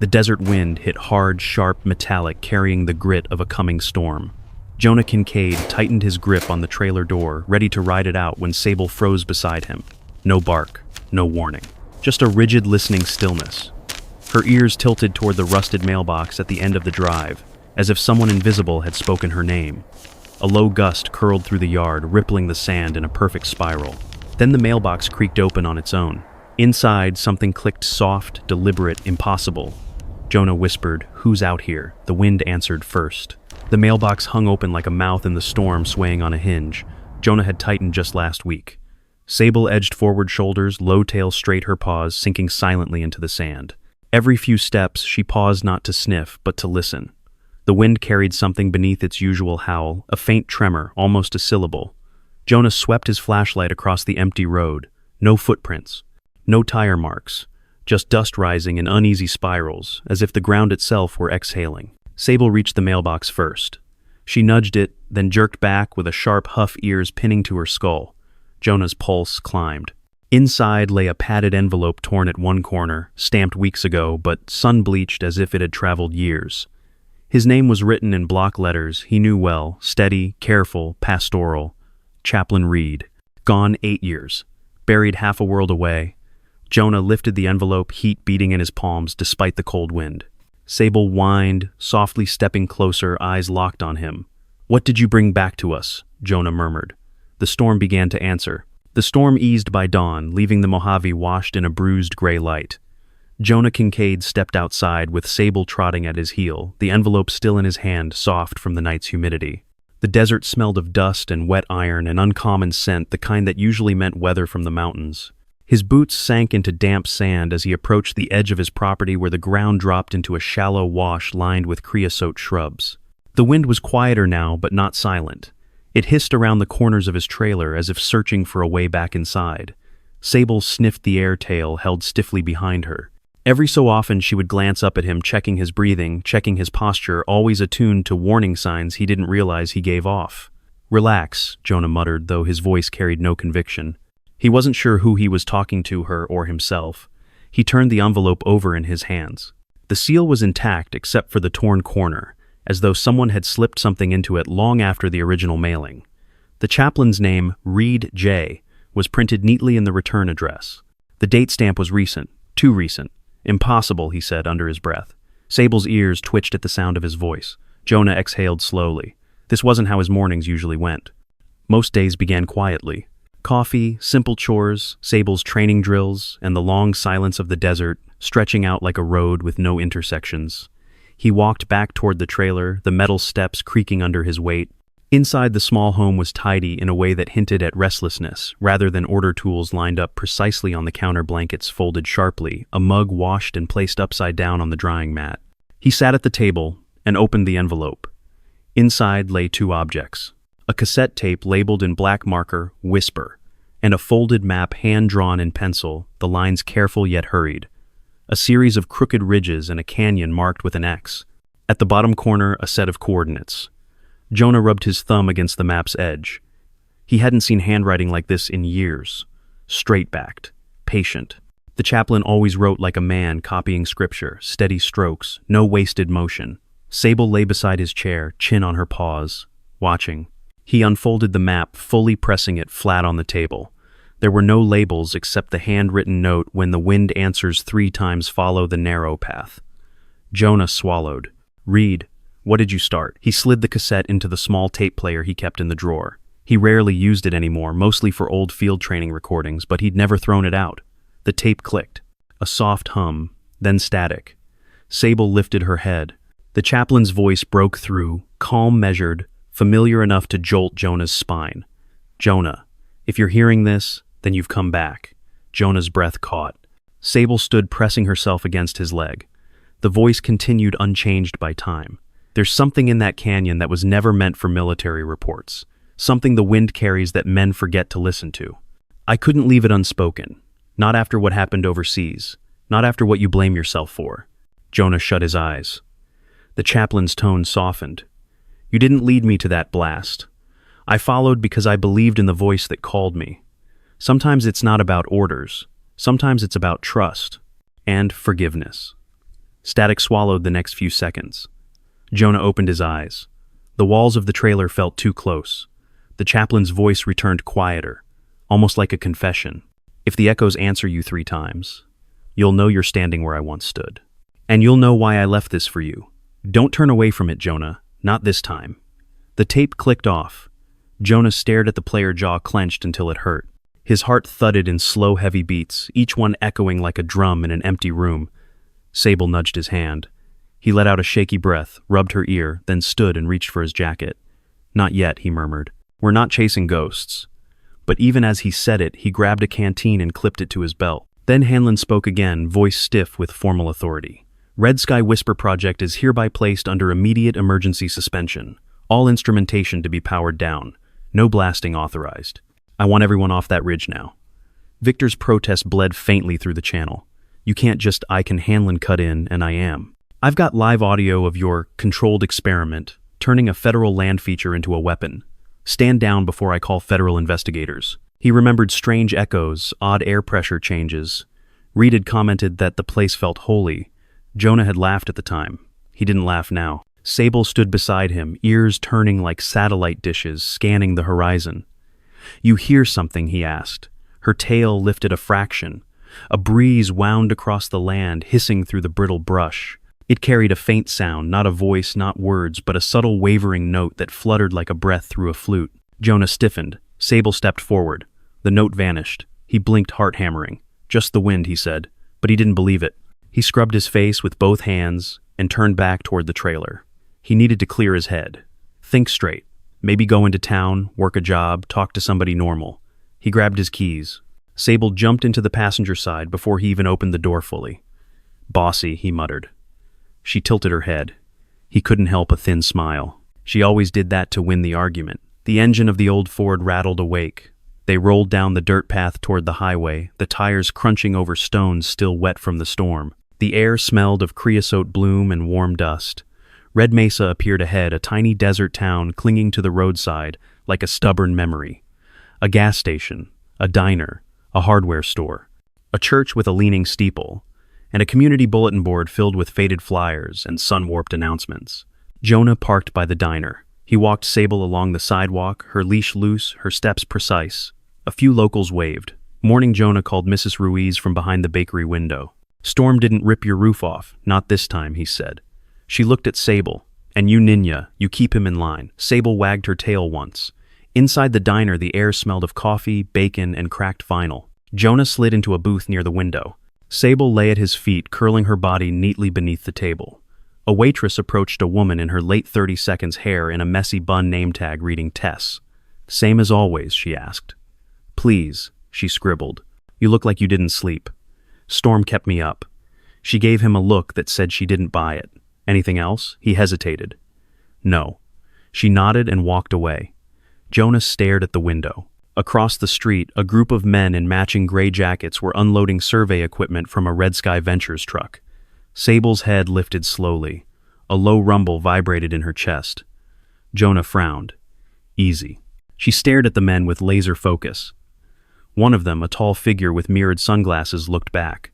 The desert wind hit hard, sharp, metallic, carrying the grit of a coming storm. Jonah Kincaid tightened his grip on the trailer door, ready to ride it out when Sable froze beside him. No bark, no warning. Just a rigid, listening stillness. Her ears tilted toward the rusted mailbox at the end of the drive, as if someone invisible had spoken her name. A low gust curled through the yard, rippling the sand in a perfect spiral. Then the mailbox creaked open on its own. Inside, something clicked soft, deliberate, impossible. Jonah whispered, "Who's out here?" The wind answered first. The mailbox hung open like a mouth in the storm, swaying on a hinge. Jonah had tightened just last week. Sable edged forward shoulders, low tail straight her paws, sinking silently into the sand. Every few steps, she paused not to sniff, but to listen. The wind carried something beneath its usual howl, a faint tremor, almost a syllable. Jonah swept his flashlight across the empty road. No footprints. No tire marks. Just dust rising in uneasy spirals, as if the ground itself were exhaling. Sable reached the mailbox first. She nudged it, then jerked back with a sharp huff, ears pinning to her skull. Jonah's pulse climbed. Inside lay a padded envelope torn at one corner, stamped weeks ago, but sun-bleached as if it had traveled years. His name was written in block letters he knew well, steady, careful, pastoral. Chaplain Reed. Gone 8 years. Buried half a world away. Jonah lifted the envelope, heat beating in his palms despite the cold wind. Sable whined, softly stepping closer, eyes locked on him. "What did you bring back to us?" Jonah murmured. The storm began to answer. The storm eased by dawn, leaving the Mojave washed in a bruised gray light. Jonah Kincaid stepped outside with Sable trotting at his heel, the envelope still in his hand, soft from the night's humidity. The desert smelled of dust and wet iron, an uncommon scent, the kind that usually meant weather from the mountains. His boots sank into damp sand as he approached the edge of his property where the ground dropped into a shallow wash lined with creosote shrubs. The wind was quieter now, but not silent. It hissed around the corners of his trailer as if searching for a way back inside. Sable sniffed the air tail held stiffly behind her. Every so often she would glance up at him, checking his breathing, checking his posture, always attuned to warning signs he didn't realize he gave off. "Relax," Jonah muttered, though his voice carried no conviction. He wasn't sure who he was talking to, her or himself. He turned the envelope over in his hands. The seal was intact except for the torn corner, as though someone had slipped something into it long after the original mailing. The chaplain's name, Reed J., was printed neatly in the return address. The date stamp was recent, too recent. "Impossible," he said under his breath. Sable's ears twitched at the sound of his voice. Jonah exhaled slowly. This wasn't how his mornings usually went. Most days began quietly. Coffee, simple chores, Sable's training drills, and the long silence of the desert, stretching out like a road with no intersections. He walked back toward the trailer, the metal steps creaking under his weight. Inside, the small home was tidy in a way that hinted at restlessness, rather than order tools lined up precisely on the counter, blankets folded sharply, a mug washed and placed upside down on the drying mat. He sat at the table and opened the envelope. Inside lay 2 objects. A cassette tape labeled in black marker, "Whisper," and a folded map hand-drawn in pencil, the lines careful yet hurried. A series of crooked ridges and a canyon marked with an X. At the bottom corner, a set of coordinates. Jonah rubbed his thumb against the map's edge. He hadn't seen handwriting like this in years. Straight-backed, patient. The chaplain always wrote like a man copying scripture, steady strokes, no wasted motion. Sable lay beside his chair, chin on her paws, watching. He unfolded the map, fully pressing it flat on the table. There were no labels except the handwritten note, "When the wind answers 3 times, follow the narrow path." Jonah swallowed. "Reed, what did you start?" He slid the cassette into the small tape player he kept in the drawer. He rarely used it anymore, mostly for old field training recordings, but he'd never thrown it out. The tape clicked. A soft hum, then static. Sable lifted her head. The chaplain's voice broke through, calm, measured, familiar enough to jolt Jonah's spine. "Jonah, if you're hearing this, then you've come back." Jonah's breath caught. Sable stood pressing herself against his leg. The voice continued unchanged by time. "There's something in that canyon that was never meant for military reports. Something the wind carries that men forget to listen to. I couldn't leave it unspoken. Not after what happened overseas. Not after what you blame yourself for." Jonah shut his eyes. The chaplain's tone softened. "You didn't lead me to that blast. I followed because I believed in the voice that called me. Sometimes it's not about orders. Sometimes it's about trust and forgiveness." Static swallowed the next few seconds. Jonah opened his eyes. The walls of the trailer felt too close. The chaplain's voice returned quieter, almost like a confession. If the echoes answer you 3 times, you'll know you're standing where I once stood. And you'll know why I left this for you. Don't turn away from it, Jonah. Not this time. The tape clicked off. Jonah stared at the player, jaw clenched until it hurt. His heart thudded in slow, heavy beats, each one echoing like a drum in an empty room. Sable nudged his hand. He let out a shaky breath, rubbed her ear, then stood and reached for his jacket. Not yet, he murmured. We're not chasing ghosts. But even as he said it, he grabbed a canteen and clipped it to his belt. Then Hanlon spoke again, voice stiff with formal authority. Red Sky Whisper Project is hereby placed under immediate emergency suspension. All instrumentation to be powered down. No blasting authorized. I want everyone off that ridge now. Victor's protest bled faintly through the channel. You can't just I can Hanlon cut in, and I am. I've got live audio of your controlled experiment, turning a federal land feature into a weapon. Stand down before I call federal investigators. He remembered strange echoes, odd air pressure changes. Reed had commented that the place felt holy. Jonah had laughed at the time. He didn't laugh now. Sable stood beside him, ears turning like satellite dishes, scanning the horizon. You hear something, he asked. Her tail lifted a fraction. A breeze wound across the land, hissing through the brittle brush. It carried a faint sound, not a voice, not words, but a subtle wavering note that fluttered like a breath through a flute. Jonah stiffened. Sable stepped forward. The note vanished. He blinked, heart hammering. Just the wind, he said, but he didn't believe it. He scrubbed his face with both hands and turned back toward the trailer. He needed to clear his head. Think straight. Maybe go into town, work a job, talk to somebody normal. He grabbed his keys. Sable jumped into the passenger side before he even opened the door fully. Bossy, he muttered. She tilted her head. He couldn't help a thin smile. She always did that to win the argument. The engine of the old Ford rattled awake. They rolled down the dirt path toward the highway, the tires crunching over stones still wet from the storm. The air smelled of creosote bloom and warm dust. Red Mesa appeared ahead, a tiny desert town clinging to the roadside like a stubborn memory. A gas station, a diner, a hardware store, a church with a leaning steeple, and a community bulletin board filled with faded flyers and sun-warped announcements. Jonah parked by the diner. He walked Sable along the sidewalk, her leash loose, her steps precise. A few locals waved. Morning Jonah called Mrs. Ruiz from behind the bakery window. Storm didn't rip your roof off, not this time, he said. She looked at Sable. And you, Ninya, you keep him in line. Sable wagged her tail once. Inside the diner, the air smelled of coffee, bacon, and cracked vinyl. Jonah slid into a booth near the window. Sable lay at his feet, curling her body neatly beneath the table. A waitress approached a woman in her late 30s, hair in a messy bun name tag reading Tess. Same as always, she asked. Please, she scribbled. You look like you didn't sleep. Storm kept me up. She gave him a look that said she didn't buy it. Anything else? He hesitated. No. She nodded and walked away. Jonah stared at the window. Across the street, a group of men in matching gray jackets were unloading survey equipment from a Red Sky Ventures truck. Sable's head lifted slowly. A low rumble vibrated in her chest. Jonah frowned. Easy. She stared at the men with laser focus. One of them, a tall figure with mirrored sunglasses, looked back.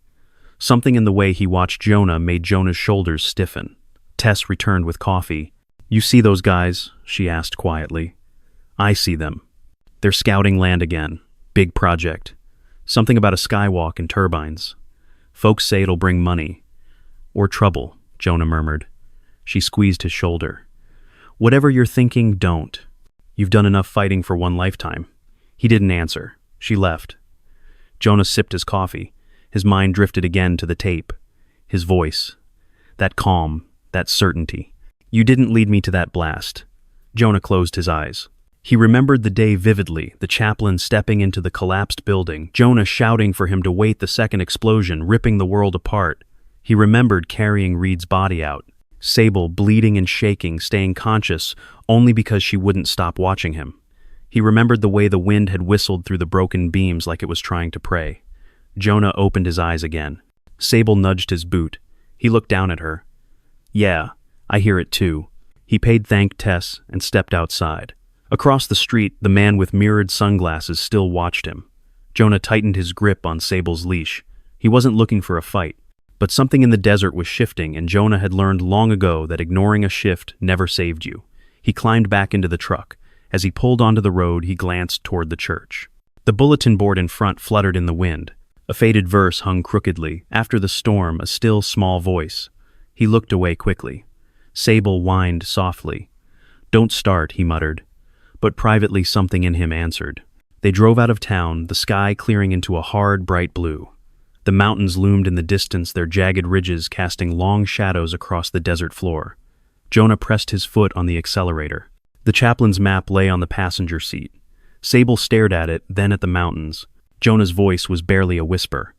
Something in the way he watched Jonah made Jonah's shoulders stiffen. Tess returned with coffee. You see those guys? She asked quietly. I see them. They're scouting land again. Big project. Something about a skywalk and turbines. Folks say it'll bring money. Or trouble, Jonah murmured. She squeezed his shoulder. Whatever you're thinking, don't. You've done enough fighting for one lifetime. He didn't answer. She left. Jonah sipped his coffee. His mind drifted again to the tape. His voice. That calm, that certainty. You didn't lead me to that blast. Jonah closed his eyes. He remembered the day vividly, the chaplain stepping into the collapsed building, Jonah shouting for him to wait the second explosion, ripping the world apart. He remembered carrying Reed's body out. Sable, bleeding and shaking, staying conscious only because she wouldn't stop watching him. He remembered the way the wind had whistled through the broken beams like it was trying to pray. Jonah opened his eyes again. Sable nudged his boot. He looked down at her. Yeah, I hear it too. He thanked Tess and stepped outside. Across the street, the man with mirrored sunglasses still watched him. Jonah tightened his grip on Sable's leash. He wasn't looking for a fight. But something in the desert was shifting, and Jonah had learned long ago that ignoring a shift never saved you. He climbed back into the truck. As he pulled onto the road, he glanced toward the church. The bulletin board in front fluttered in the wind. A faded verse hung crookedly. After the storm, a still, small voice. He looked away quickly. Sable whined softly. "Don't start," he muttered. But privately something in him answered. They drove out of town, the sky clearing into a hard, bright blue. The mountains loomed in the distance, their jagged ridges casting long shadows across the desert floor. Jonah pressed his foot on the accelerator. The chaplain's map lay on the passenger seat. Sable stared at it, then at the mountains. Jonah's voice was barely a whisper.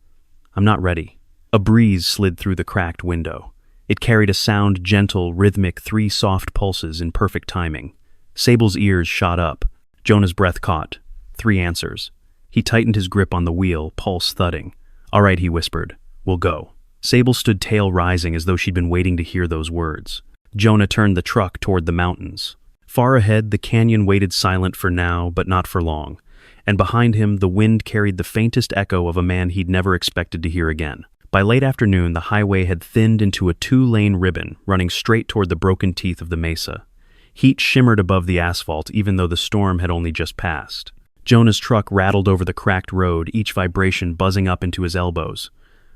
"I'm not ready." A breeze slid through the cracked window. It carried a sound, gentle, rhythmic, 3 soft pulses in perfect timing. Sable's ears shot up. Jonah's breath caught. 3 answers. He tightened his grip on the wheel, pulse thudding. "All right," he whispered. "We'll go." Sable stood tail rising as though she'd been waiting to hear those words. Jonah turned the truck toward the mountains. Far ahead, the canyon waited silent for now, but not for long. And behind him, the wind carried the faintest echo of a man he'd never expected to hear again. By late afternoon, the highway had thinned into a 2-lane ribbon, running straight toward the broken teeth of the mesa. Heat shimmered above the asphalt, even though the storm had only just passed. Jonah's truck rattled over the cracked road, each vibration buzzing up into his elbows.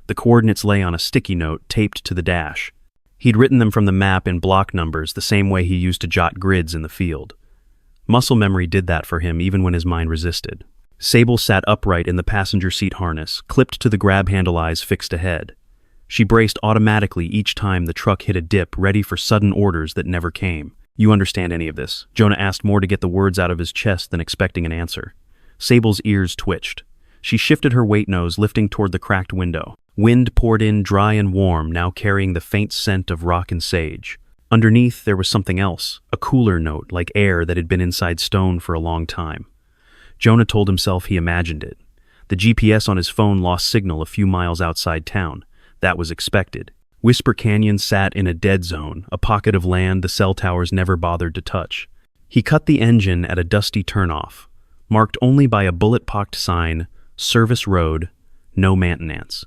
The coordinates lay on a sticky note taped to the dash. He'd written them from the map in block numbers, the same way he used to jot grids in the field. Muscle memory did that for him, even when his mind resisted. Sable sat upright in the passenger seat harness, clipped to the grab handle, eyes fixed ahead. She braced automatically each time the truck hit a dip, ready for sudden orders that never came. "You understand any of this?" Jonah asked, more to get the words out of his chest than expecting an answer. Sable's ears twitched. She shifted her weight nose, lifting toward the cracked window. Wind poured in dry and warm, now carrying the faint scent of rock and sage. Underneath, there was something else, a cooler note, like air that had been inside stone for a long time. Jonah told himself he imagined it. The GPS on his phone lost signal a few miles outside town. That was expected. Whisper Canyon sat in a dead zone, a pocket of land the cell towers never bothered to touch. He cut the engine at a dusty turnoff, marked only by a bullet-pocked sign, "Service Road, no maintenance."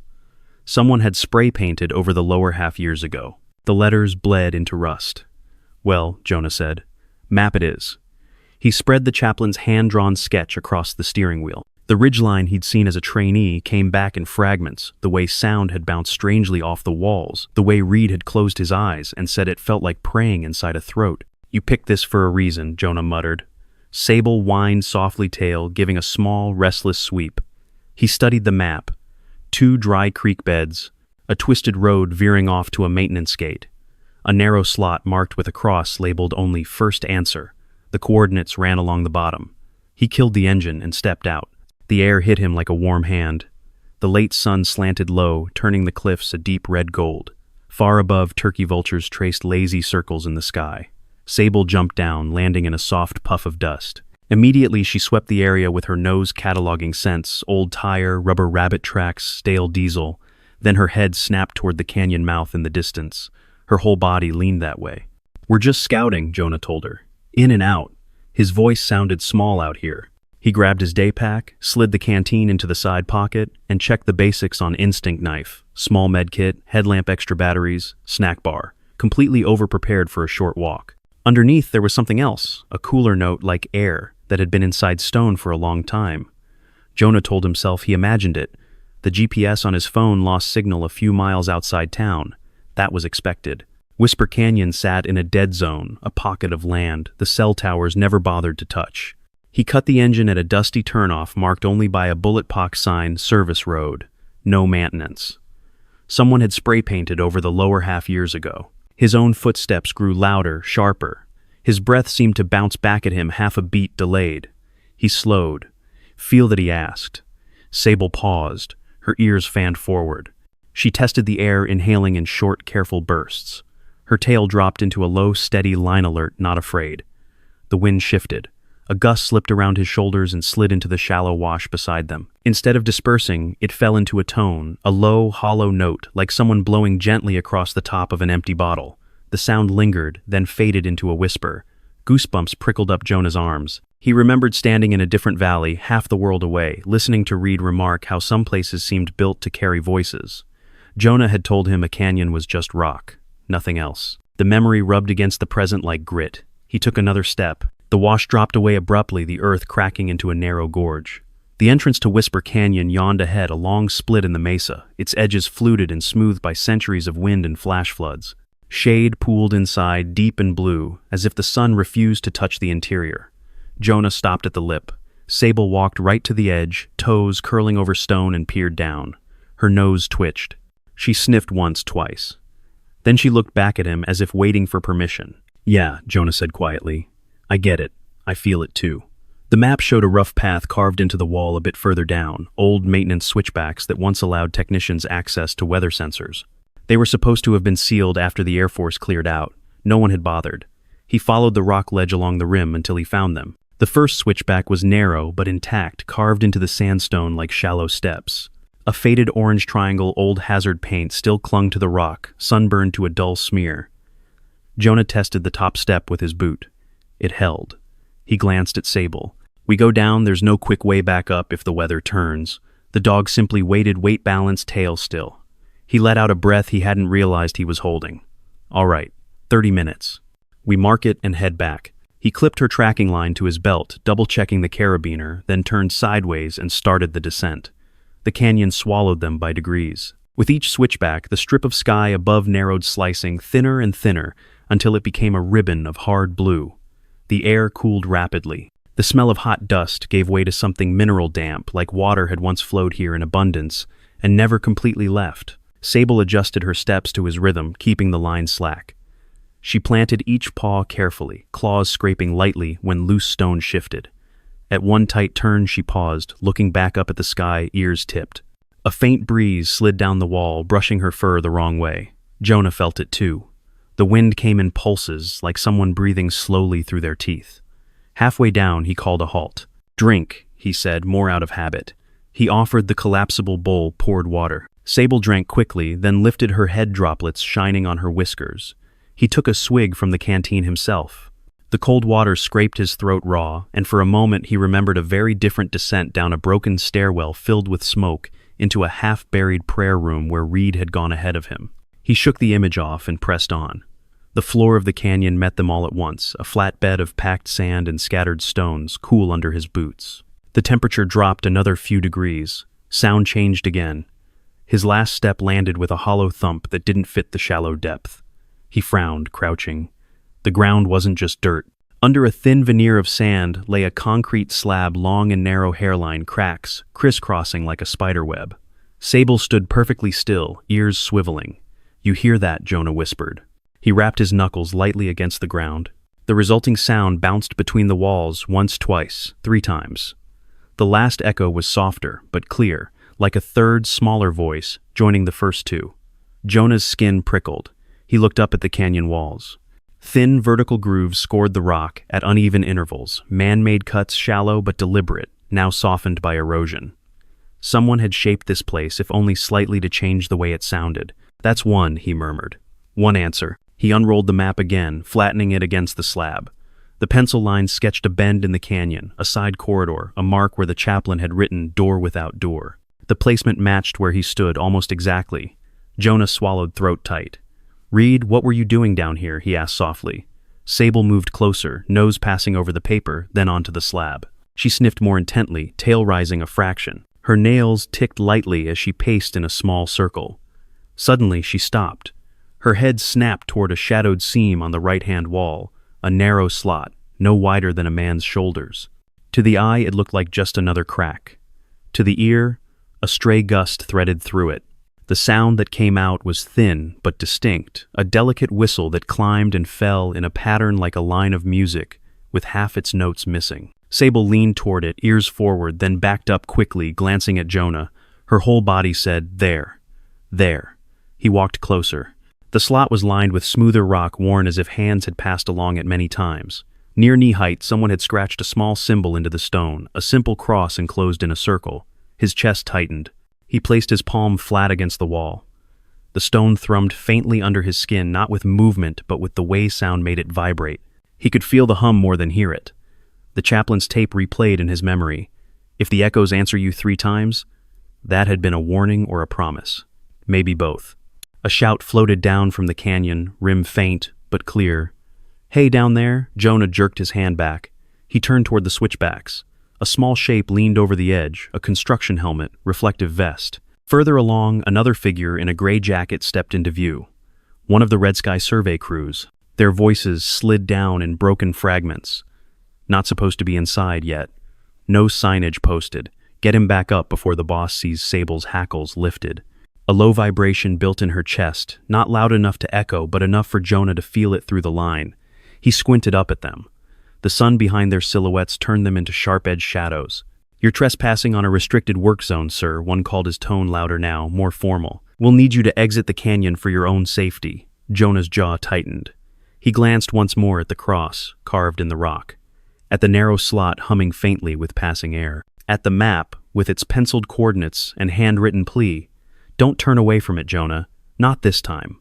Someone had spray-painted over the lower half years ago. The letters bled into rust. "Well," Jonah said, "map it is." He spread the chaplain's hand-drawn sketch across the steering wheel. The ridgeline he'd seen as a trainee came back in fragments, the way sound had bounced strangely off the walls, the way Reed had closed his eyes and said it felt like praying inside a throat. "You picked this for a reason," Jonah muttered. Sable whined softly tail, giving a small, restless sweep. He studied the map. 2 dry creek beds, a twisted road veering off to a maintenance gate, a narrow slot marked with a cross labeled only "First Answer." The coordinates ran along the bottom. He killed the engine and stepped out. The air hit him like a warm hand. The late sun slanted low, turning the cliffs a deep red gold. Far above, turkey vultures traced lazy circles in the sky. Sable jumped down, landing in a soft puff of dust. Immediately, she swept the area with her nose cataloging scents: old tire, rubber rabbit tracks, stale diesel. Then her head snapped toward the canyon mouth in the distance. Her whole body leaned that way. "We're just scouting," Jonah told her. "In and out." His voice sounded small out here. He grabbed his day pack, slid the canteen into the side pocket, and checked the basics on instinct knife, small med kit, headlamp extra batteries, snack bar, completely over-prepared for a short walk. Underneath, there was something else, a cooler note like air that had been inside stone for a long time. Jonah told himself he imagined it. The GPS on his phone lost signal a few miles outside town. That was expected. Whisper Canyon sat in a dead zone, a pocket of land the cell towers never bothered to touch. He cut the engine at a dusty turnoff marked only by a bullet-pocked sign, "Service Road, no maintenance." Someone had spray-painted over the lower half years ago. His own footsteps grew louder, sharper. His breath seemed to bounce back at him, half a beat delayed. He slowed. "Feel that," he asked. Sable paused, her ears fanned forward. She tested the air, inhaling in short, careful bursts. Her tail dropped into a low, steady line alert, not afraid. The wind shifted. A gust slipped around his shoulders and slid into the shallow wash beside them. Instead of dispersing, it fell into a tone, a low, hollow note, like someone blowing gently across the top of an empty bottle. The sound lingered, then faded into a whisper. Goosebumps prickled up Jonah's arms. He remembered standing in a different valley, half the world away, listening to Reed remark how some places seemed built to carry voices. Jonah had told him a canyon was just rock, nothing else. The memory rubbed against the present like grit. He took another step. The wash dropped away abruptly, the earth cracking into a narrow gorge. The entrance to Whisper Canyon yawned ahead, a long split in the mesa, its edges fluted and smoothed by centuries of wind and flash floods. Shade pooled inside, deep and blue, as if the sun refused to touch the interior. Jonah stopped at the lip. Sable walked right to the edge, toes curling over stone, and peered down. Her nose twitched. She sniffed once, twice. Then she looked back at him as if waiting for permission. "Yeah," Jonah said quietly. "I get it. I feel it too." The map showed a rough path carved into the wall a bit further down, old maintenance switchbacks that once allowed technicians access to weather sensors. They were supposed to have been sealed after the Air Force cleared out. No one had bothered. He followed the rock ledge along the rim until he found them. The first switchback was narrow but intact, carved into the sandstone like shallow steps. A faded orange triangle old hazard paint still clung to the rock, sunburned to a dull smear. Jonah tested the top step with his boot. It held. He glanced at Sable. "We go down, there's no quick way back up if the weather turns." The dog simply waited, weight balanced, tail still. He let out a breath he hadn't realized he was holding. "All right, 30 minutes. We mark it and head back." He clipped her tracking line to his belt, double-checking the carabiner, then turned sideways and started the descent. The canyon swallowed them by degrees. With each switchback, the strip of sky above narrowed, slicing thinner and thinner until it became a ribbon of hard blue. The air cooled rapidly. The smell of hot dust gave way to something mineral damp, like water had once flowed here in abundance and never completely left. Sable adjusted her steps to his rhythm, keeping the line slack. She planted each paw carefully, claws scraping lightly when loose stone shifted. At one tight turn she paused, looking back up at the sky, ears tipped. A faint breeze slid down the wall, brushing her fur the wrong way. Jonah felt it too. The wind came in pulses, like someone breathing slowly through their teeth. Halfway down, he called a halt. "Drink," he said, more out of habit. He offered the collapsible bowl poured water. Sable drank quickly, then lifted her head, droplets shining on her whiskers. He took a swig from the canteen himself. The cold water scraped his throat raw, and for a moment he remembered a very different descent down a broken stairwell filled with smoke into a half-buried prayer room where Reed had gone ahead of him. He shook the image off and pressed on. The floor of the canyon met them all at once, a flat bed of packed sand and scattered stones, cool under his boots. The temperature dropped another few degrees. Sound changed again. His last step landed with a hollow thump that didn't fit the shallow depth. He frowned, crouching. The ground wasn't just dirt. Under a thin veneer of sand lay a concrete slab, long and narrow hairline cracks, crisscrossing like a spiderweb. Sable stood perfectly still, ears swiveling. "You hear that?" Jonah whispered. He rapped his knuckles lightly against the ground. The resulting sound bounced between the walls once, twice, 3 times. The last echo was softer, but clear, like a third, smaller voice, joining the first 2. Jonah's skin prickled. He looked up at the canyon walls. Thin vertical grooves scored the rock at uneven intervals, man-made cuts shallow but deliberate, now softened by erosion. Someone had shaped this place, if only slightly, to change the way it sounded. "That's one," he murmured. One answer. He unrolled the map again, flattening it against the slab. The pencil lines sketched a bend in the canyon, a side corridor, a mark where the chaplain had written "door without door." The placement matched where he stood almost exactly. Jonah swallowed throat tight. "Reed, what were you doing down here?" he asked softly. Sable moved closer, nose passing over the paper, then onto the slab. She sniffed more intently, tail rising a fraction. Her nails ticked lightly as she paced in a small circle. Suddenly, she stopped. Her head snapped toward a shadowed seam on the right-hand wall, a narrow slot, no wider than a man's shoulders. To the eye, it looked like just another crack. To the ear, a stray gust threaded through it. The sound that came out was thin but distinct, a delicate whistle that climbed and fell in a pattern like a line of music, with half its notes missing. Sable leaned toward it, ears forward, then backed up quickly, glancing at Jonah. Her whole body said, "There. There." He walked closer. The slot was lined with smoother rock, worn as if hands had passed along it many times. Near knee height, someone had scratched a small symbol into the stone, a simple cross enclosed in a circle. His chest tightened. He placed his palm flat against the wall. The stone thrummed faintly under his skin, not with movement, but with the way sound made it vibrate. He could feel the hum more than hear it. The chaplain's tape replayed in his memory. If the echoes answer you 3 times, that had been a warning or a promise. Maybe both. A shout floated down from the canyon, rim faint but clear. "Hey, down there!" Jonah jerked his hand back. He turned toward the switchbacks. A small shape leaned over the edge, a construction helmet, reflective vest. Further along, another figure in a gray jacket stepped into view. One of the Red Sky survey crews. Their voices slid down in broken fragments. Not supposed to be inside yet. No signage posted. Get him back up before the boss sees Sable's hackles lifted. A low vibration built in her chest, not loud enough to echo, but enough for Jonah to feel it through the line. He squinted up at them. The sun behind their silhouettes turned them into sharp-edged shadows. "You're trespassing on a restricted work zone, sir," one called, his tone louder now, more formal. "We'll need you to exit the canyon for your own safety." Jonah's jaw tightened. He glanced once more at the cross, carved in the rock. At the narrow slot humming faintly with passing air. At the map, with its penciled coordinates and handwritten plea. "Don't turn away from it, Jonah. Not this time."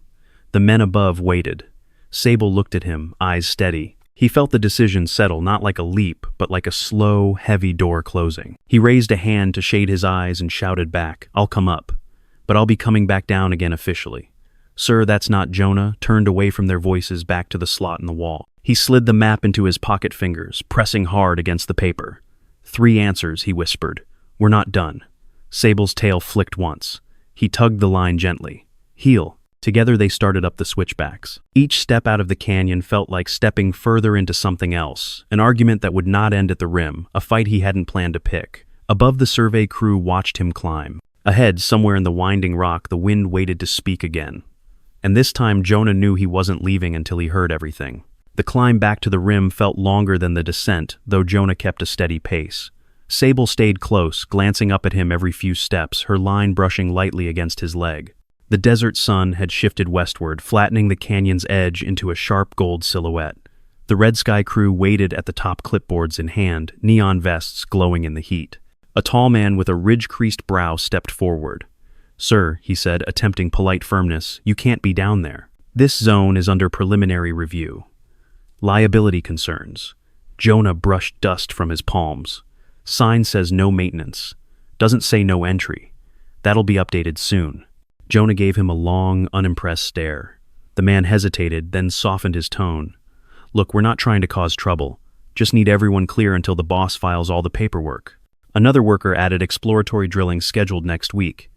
The men above waited. Sable looked at him, eyes steady. He felt the decision settle, not like a leap, but like a slow, heavy door closing. He raised a hand to shade his eyes and shouted back, "I'll come up. But I'll be coming back down again officially." "Sir, that's not." Jonah turned away from their voices back to the slot in the wall. He slid the map into his pocket fingers, pressing hard against the paper. "3 answers," he whispered. "We're not done." Sable's tail flicked once. He tugged the line gently. "Heel." Together they started up the switchbacks. Each step out of the canyon felt like stepping further into something else, an argument that would not end at the rim, a fight he hadn't planned to pick. Above, the survey crew watched him climb. Ahead, somewhere in the winding rock, the wind waited to speak again. And this time Jonah knew he wasn't leaving until he heard everything. The climb back to the rim felt longer than the descent, though Jonah kept a steady pace. Sable stayed close, glancing up at him every few steps, her line brushing lightly against his leg. The desert sun had shifted westward, flattening the canyon's edge into a sharp gold silhouette. The Red Sky crew waited at the top, clipboards in hand, neon vests glowing in the heat. A tall man with a ridge-creased brow stepped forward. "Sir," he said, attempting polite firmness, "you can't be down there. This zone is under preliminary review. Liability concerns." Jonah brushed dust from his palms. "Sign says no maintenance. Doesn't say no entry. That'll be updated soon." Jonah gave him a long, unimpressed stare. The man hesitated, then softened his tone. "Look, we're not trying to cause trouble. Just need everyone clear until the boss files all the paperwork." Another worker added, "Exploratory drilling scheduled next week.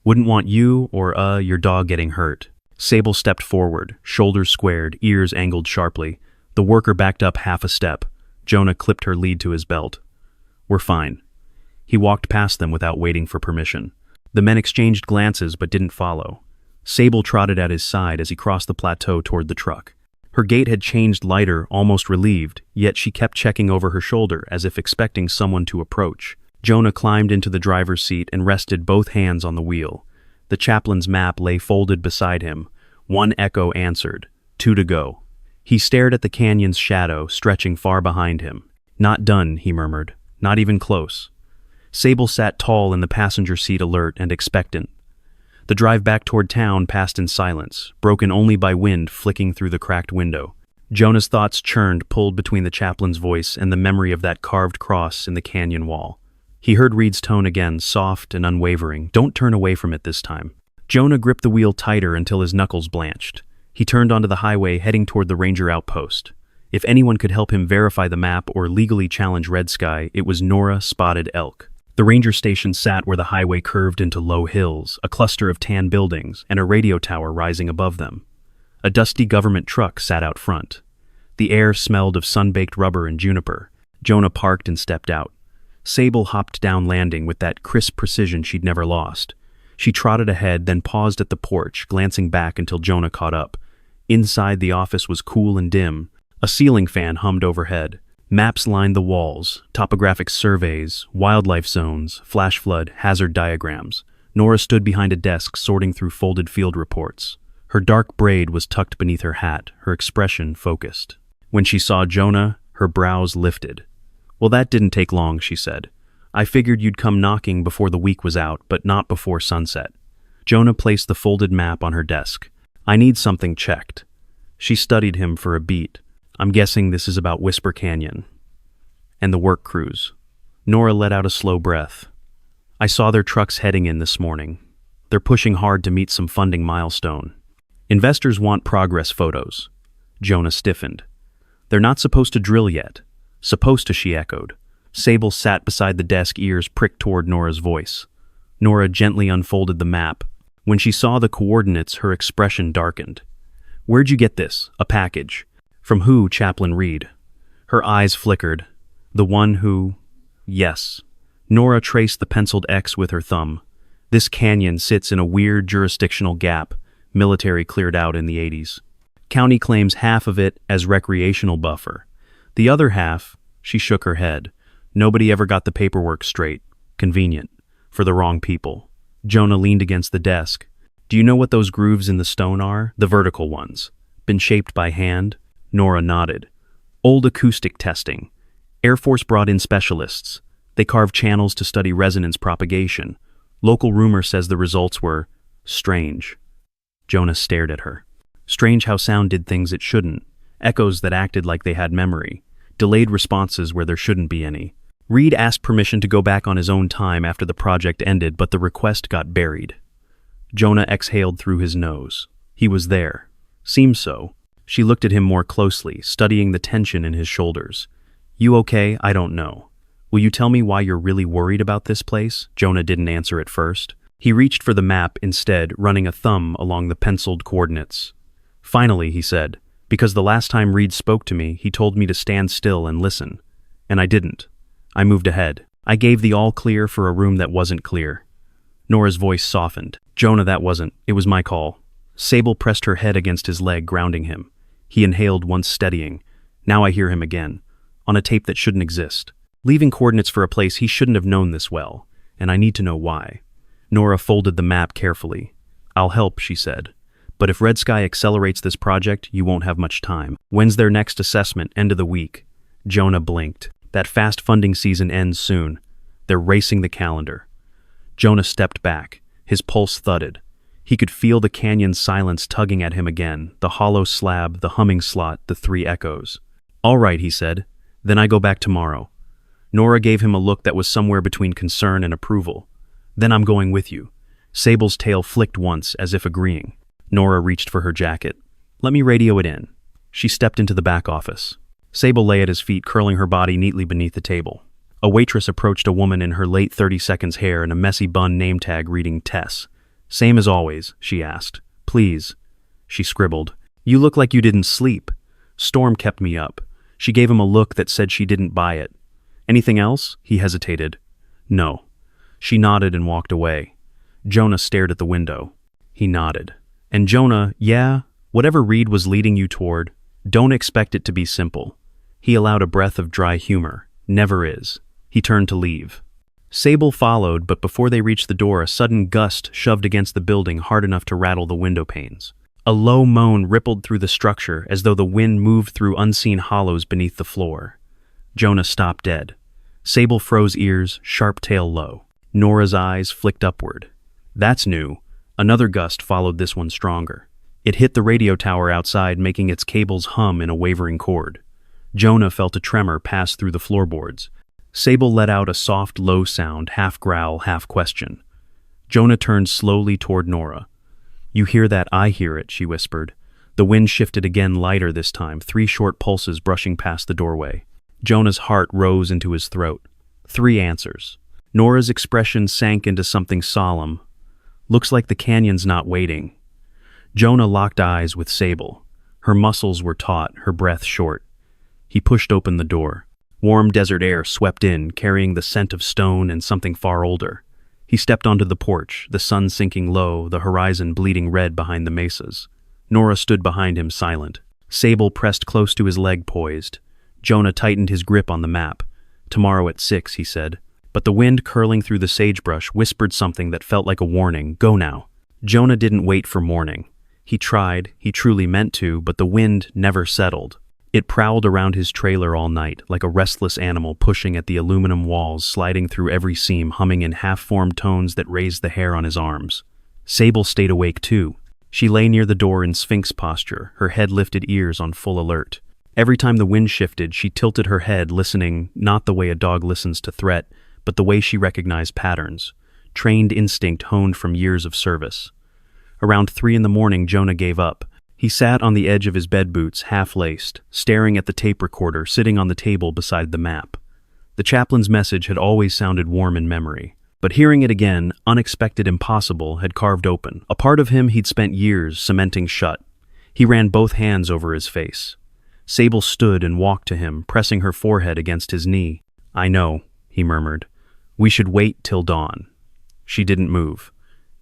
Wouldn't want you or, your dog getting hurt." Sable stepped forward, shoulders squared, ears angled sharply. The worker backed up half a step. Jonah clipped her lead to his belt. "We're fine." He walked past them without waiting for permission. The men exchanged glances but didn't follow. Sable trotted at his side as he crossed the plateau toward the truck. Her gait had changed lighter, almost relieved, yet she kept checking over her shoulder as if expecting someone to approach. Jonah climbed into the driver's seat and rested both hands on the wheel. The chaplain's map lay folded beside him. 1 echo answered, 2 to go. He stared at the canyon's shadow, stretching far behind him. "Not done," he murmured. "Not even close." Sable sat tall in the passenger seat, alert and expectant. The drive back toward town passed in silence, broken only by wind flicking through the cracked window. Jonah's thoughts churned, pulled between the chaplain's voice and the memory of that carved cross in the canyon wall. He heard Reed's tone again, soft and unwavering. "Don't turn away from it this time." Jonah gripped the wheel tighter until his knuckles blanched. He turned onto the highway, heading toward the ranger outpost. If anyone could help him verify the map or legally challenge Red Sky, it was Nora Spotted Elk. The ranger station sat where the highway curved into low hills, a cluster of tan buildings, and a radio tower rising above them. A dusty government truck sat out front. The air smelled of sun-baked rubber and juniper. Jonah parked and stepped out. Sable hopped down landing with that crisp precision she'd never lost. She trotted ahead, then paused at the porch, glancing back until Jonah caught up. Inside, the office was cool and dim. A ceiling fan hummed overhead. Maps lined the walls, topographic surveys, wildlife zones, flash flood, hazard diagrams. Nora stood behind a desk sorting through folded field reports. Her dark braid was tucked beneath her hat, her expression focused. When she saw Jonah, her brows lifted. "Well, that didn't take long," she said. "I figured you'd come knocking before the week was out, but not before sunset." Jonah placed the folded map on her desk. "I need something checked." She studied him for a beat. "I'm guessing this is about Whisper Canyon and the work crews." Nora let out a slow breath. "I saw their trucks heading in this morning. They're pushing hard to meet some funding milestone. Investors want progress photos. Jonah stiffened. They're not supposed to drill yet. Supposed to, she echoed. Sable sat beside the desk, ears pricked toward Nora's voice. Nora gently unfolded the map. When she saw the coordinates, her expression darkened. Where'd you get this? A package. From who? Chaplain Reed. Her eyes flickered. The one who... Yes. Nora traced the penciled X with her thumb. This canyon sits in a weird jurisdictional gap, military cleared out in the 80s. County claims half of it as recreational buffer. The other half, she shook her head. Nobody ever got the paperwork straight. Convenient. For the wrong people. Jonah leaned against the desk. Do you know what those grooves in the stone are? The vertical ones. Been shaped by hand? Nora nodded. Old acoustic testing. Air Force brought in specialists. They carved channels to study resonance propagation. Local rumor says the results were strange. Jonah stared at her. Strange how sound did things it shouldn't. Echoes that acted like they had memory. Delayed responses where there shouldn't be any. Reed asked permission to go back on his own time after the project ended, but the request got buried. Jonah exhaled through his nose. He was there. Seemed so. She looked at him more closely, studying the tension in his shoulders. You okay? I don't know. Will you tell me why you're really worried about this place? Jonah didn't answer at first. He reached for the map instead, running a thumb along the penciled coordinates. Finally, he said, because the last time Reed spoke to me, he told me to stand still and listen. And I didn't. I moved ahead. I gave the all clear for a room that wasn't clear. Nora's voice softened. Jonah, that wasn't. It was my call. Sable pressed her head against his leg, grounding him. He inhaled, once steadying. Now I hear him again. On a tape that shouldn't exist. Leaving coordinates for a place he shouldn't have known this well. And I need to know why. Nora folded the map carefully. I'll help, she said. But if Red Sky accelerates this project, you won't have much time. When's their next assessment? End of the week. Jonah blinked. That fast funding season ends soon. They're racing the calendar. Jonah stepped back. His pulse thudded. He could feel the canyon's silence tugging at him again, the hollow slab, the humming slot, the three echoes. All right, he said. Then I go back tomorrow. Nora gave him a look that was somewhere between concern and approval. Then I'm going with you. Sable's tail flicked once, as if agreeing. Nora reached for her jacket. Let me radio it in. She stepped into the back office. Sable lay at his feet, curling her body neatly beneath the table. A waitress approached a woman in her late 30s hair and a messy bun name tag reading Tess. Same as always, she asked. Please. She scribbled. You look like you didn't sleep. Storm kept me up. She gave him a look that said she didn't buy it. Anything else? He hesitated. No. She nodded and walked away. Jonah stared at the window. He nodded. And Jonah, yeah, whatever Reed was leading you toward, don't expect it to be simple. He allowed a breath of dry humor. Never is. He turned to leave. Sable followed, but before they reached the door, a sudden gust shoved against the building hard enough to rattle the window panes. A low moan rippled through the structure as though the wind moved through unseen hollows beneath the floor. Jonah stopped dead. Sable froze ears, sharp tail low. Nora's eyes flicked upward. That's new. Another gust followed this one stronger. It hit the radio tower outside, making its cables hum in a wavering chord. Jonah felt a tremor pass through the floorboards. Sable let out a soft, low sound, half growl, half question. Jonah turned slowly toward Nora. You hear that? I hear it, she whispered. The wind shifted again, lighter this time, 3 short pulses brushing past the doorway. Jonah's heart rose into his throat. 3 answers. Nora's expression sank into something solemn. Looks like the canyon's not waiting. Jonah locked eyes with Sable. Her muscles were taut, her breath short. He pushed open the door. Warm desert air swept in, carrying the scent of stone and something far older. He stepped onto the porch, the sun sinking low, the horizon bleeding red behind the mesas. Nora stood behind him, silent. Sable pressed close to his leg, poised. Jonah tightened his grip on the map. Tomorrow at 6, he said. But the wind curling through the sagebrush whispered something that felt like a warning. Go now. Jonah didn't wait for morning. He tried, he truly meant to, but the wind never settled. It prowled around his trailer all night, like a restless animal pushing at the aluminum walls, sliding through every seam, humming in half-formed tones that raised the hair on his arms. Sable stayed awake too. She lay near the door in sphinx posture, her head lifted, ears on full alert. Every time the wind shifted, she tilted her head, listening, not the way a dog listens to threat, but the way she recognized patterns. trained instinct honed from years of service. Around 3 in the morning, Jonah gave up. He sat on the edge of his bed boots, half-laced, staring at the tape recorder sitting on the table beside the map. The chaplain's message had always sounded warm in memory, but hearing it again, unexpected impossible, had carved open. A part of him he'd spent years cementing shut. He ran both hands over his face. Sable stood and walked to him, pressing her forehead against his knee. "I know," he murmured. "We should wait till dawn." She didn't move.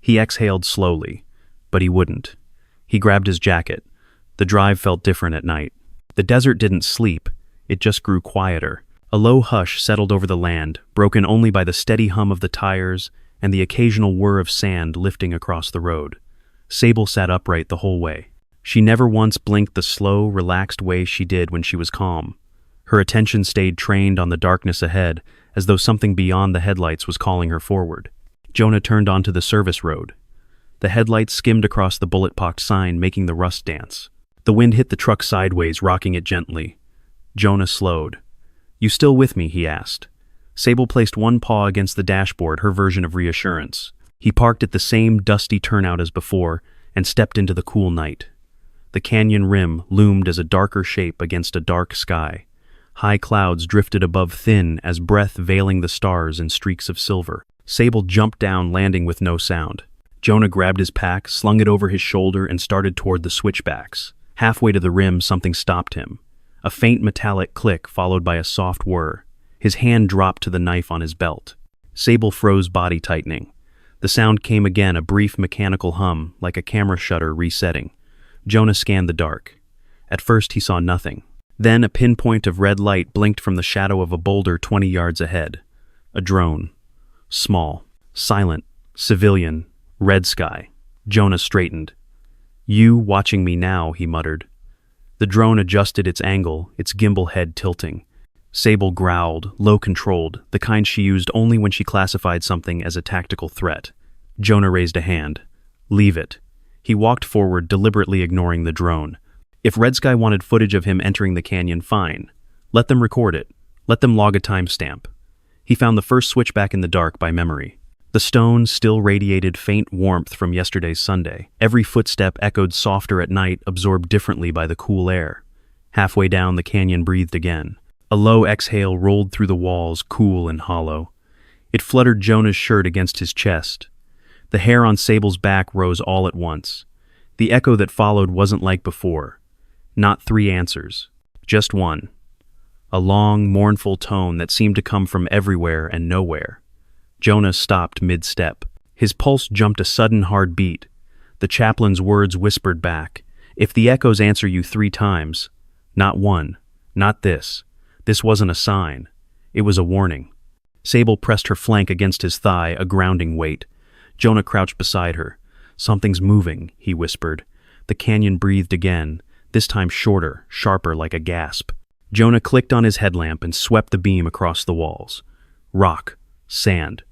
He exhaled slowly, but he wouldn't. He grabbed his jacket. The drive felt different at night. The desert didn't sleep, it just grew quieter. A low hush settled over the land, broken only by the steady hum of the tires and the occasional whir of sand lifting across the road. Sable sat upright the whole way. She never once blinked the slow, relaxed way she did when she was calm. Her attention stayed trained on the darkness ahead, as though something beyond the headlights was calling her forward. Jonah turned onto the service road. The headlights skimmed across the bullet-pocked sign, making the rust dance. The wind hit the truck sideways, rocking it gently. Jonah slowed. "You still with me?" he asked. Sable placed one paw against the dashboard, her version of reassurance. He parked at the same dusty turnout as before and stepped into the cool night. The canyon rim loomed as a darker shape against a dark sky. High clouds drifted above, thin as breath veiling the stars in streaks of silver. Sable jumped down, landing with no sound. Jonah grabbed his pack, slung it over his shoulder, and started toward the switchbacks. Halfway to the rim, something stopped him. A faint metallic click followed by a soft whir. His hand dropped to the knife on his belt. Sable froze, body tightening. The sound came again, a brief mechanical hum, like a camera shutter resetting. Jonah scanned the dark. At first he saw nothing. Then a pinpoint of red light blinked from the shadow of a boulder 20 yards ahead. A drone. Small. Silent. Civilian. Red sky. Jonah straightened. "You watching me now," he muttered. The drone adjusted its angle, its gimbal head tilting. Sable growled, low-controlled, the kind she used only when she classified something as a tactical threat. Jonah raised a hand. "Leave it." He walked forward, deliberately ignoring the drone. If Red Sky wanted footage of him entering the canyon, fine. Let them record it. Let them log a timestamp. He found the first switchback in the dark by memory. The stone still radiated faint warmth from yesterday's Sunday. Every footstep echoed softer at night, absorbed differently by the cool air. Halfway down, the canyon breathed again. A low exhale rolled through the walls, cool and hollow. It fluttered Jonah's shirt against his chest. The hair on Sable's back rose all at once. The echo that followed wasn't like before. Not 3 answers. Just one. A long, mournful tone that seemed to come from everywhere and nowhere. Jonah stopped mid-step. His pulse jumped a sudden hard beat. The chaplain's words whispered back. "If the echoes answer you 3 times, not one, not this. This wasn't a sign. It was a warning." Sable pressed her flank against his thigh, a grounding weight. Jonah crouched beside her. "Something's moving," he whispered. The canyon breathed again, this time shorter, sharper, like a gasp. Jonah clicked on his headlamp and swept the beam across the walls. Rock, sand,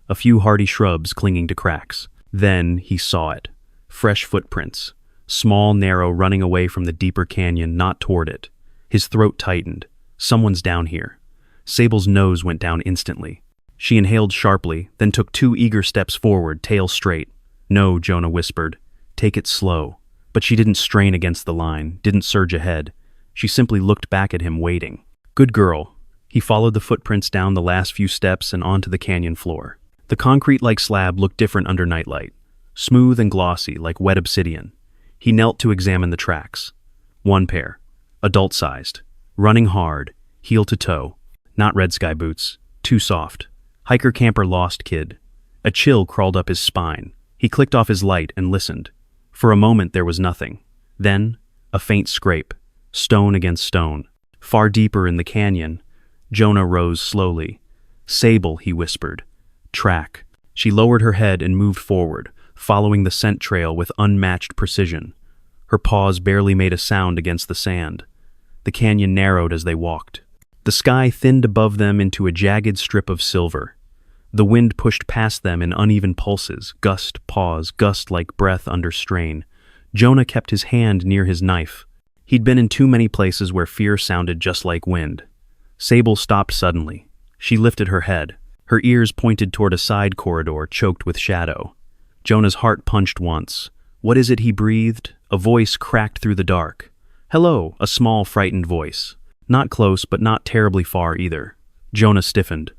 a few hardy shrubs clinging to cracks. Then he saw it. Fresh footprints. Small, narrow, running away from the deeper canyon, not toward it. His throat tightened. Someone's down here. Sable's nose went down instantly. She inhaled sharply, then took 2 eager steps forward, tail straight. "No," Jonah whispered. "Take it slow." But she didn't strain against the line, didn't surge ahead. She simply looked back at him, waiting. "Good girl." He followed the footprints down the last few steps and onto the canyon floor. The concrete-like slab looked different under nightlight. Smooth and glossy, like wet obsidian. He knelt to examine the tracks. 1 pair. Adult-sized. Running hard, heel to toe. Not Red Sky boots. Too soft. Hiker-camper lost kid. A chill crawled up his spine. He clicked off his light and listened. For a moment there was nothing. Then, a faint scrape. Stone against stone. Far deeper in the canyon, Jonah rose slowly. "Sable," he whispered. "Track." She lowered her head and moved forward, following the scent trail with unmatched precision. Her paws barely made a sound against the sand. The canyon narrowed as they walked. The sky thinned above them into a jagged strip of silver. The wind pushed past them in uneven pulses, gust, pause, gust like breath under strain. Jonah kept his hand near his knife. He'd been in too many places where fear sounded just like wind. Sable stopped suddenly. She lifted her head. Her ears pointed toward a side corridor choked with shadow. Jonah's heart punched once. "What is it?" he breathed. A voice cracked through the dark. "Hello," a small, frightened voice. Not close, but not terribly far either. Jonah stiffened.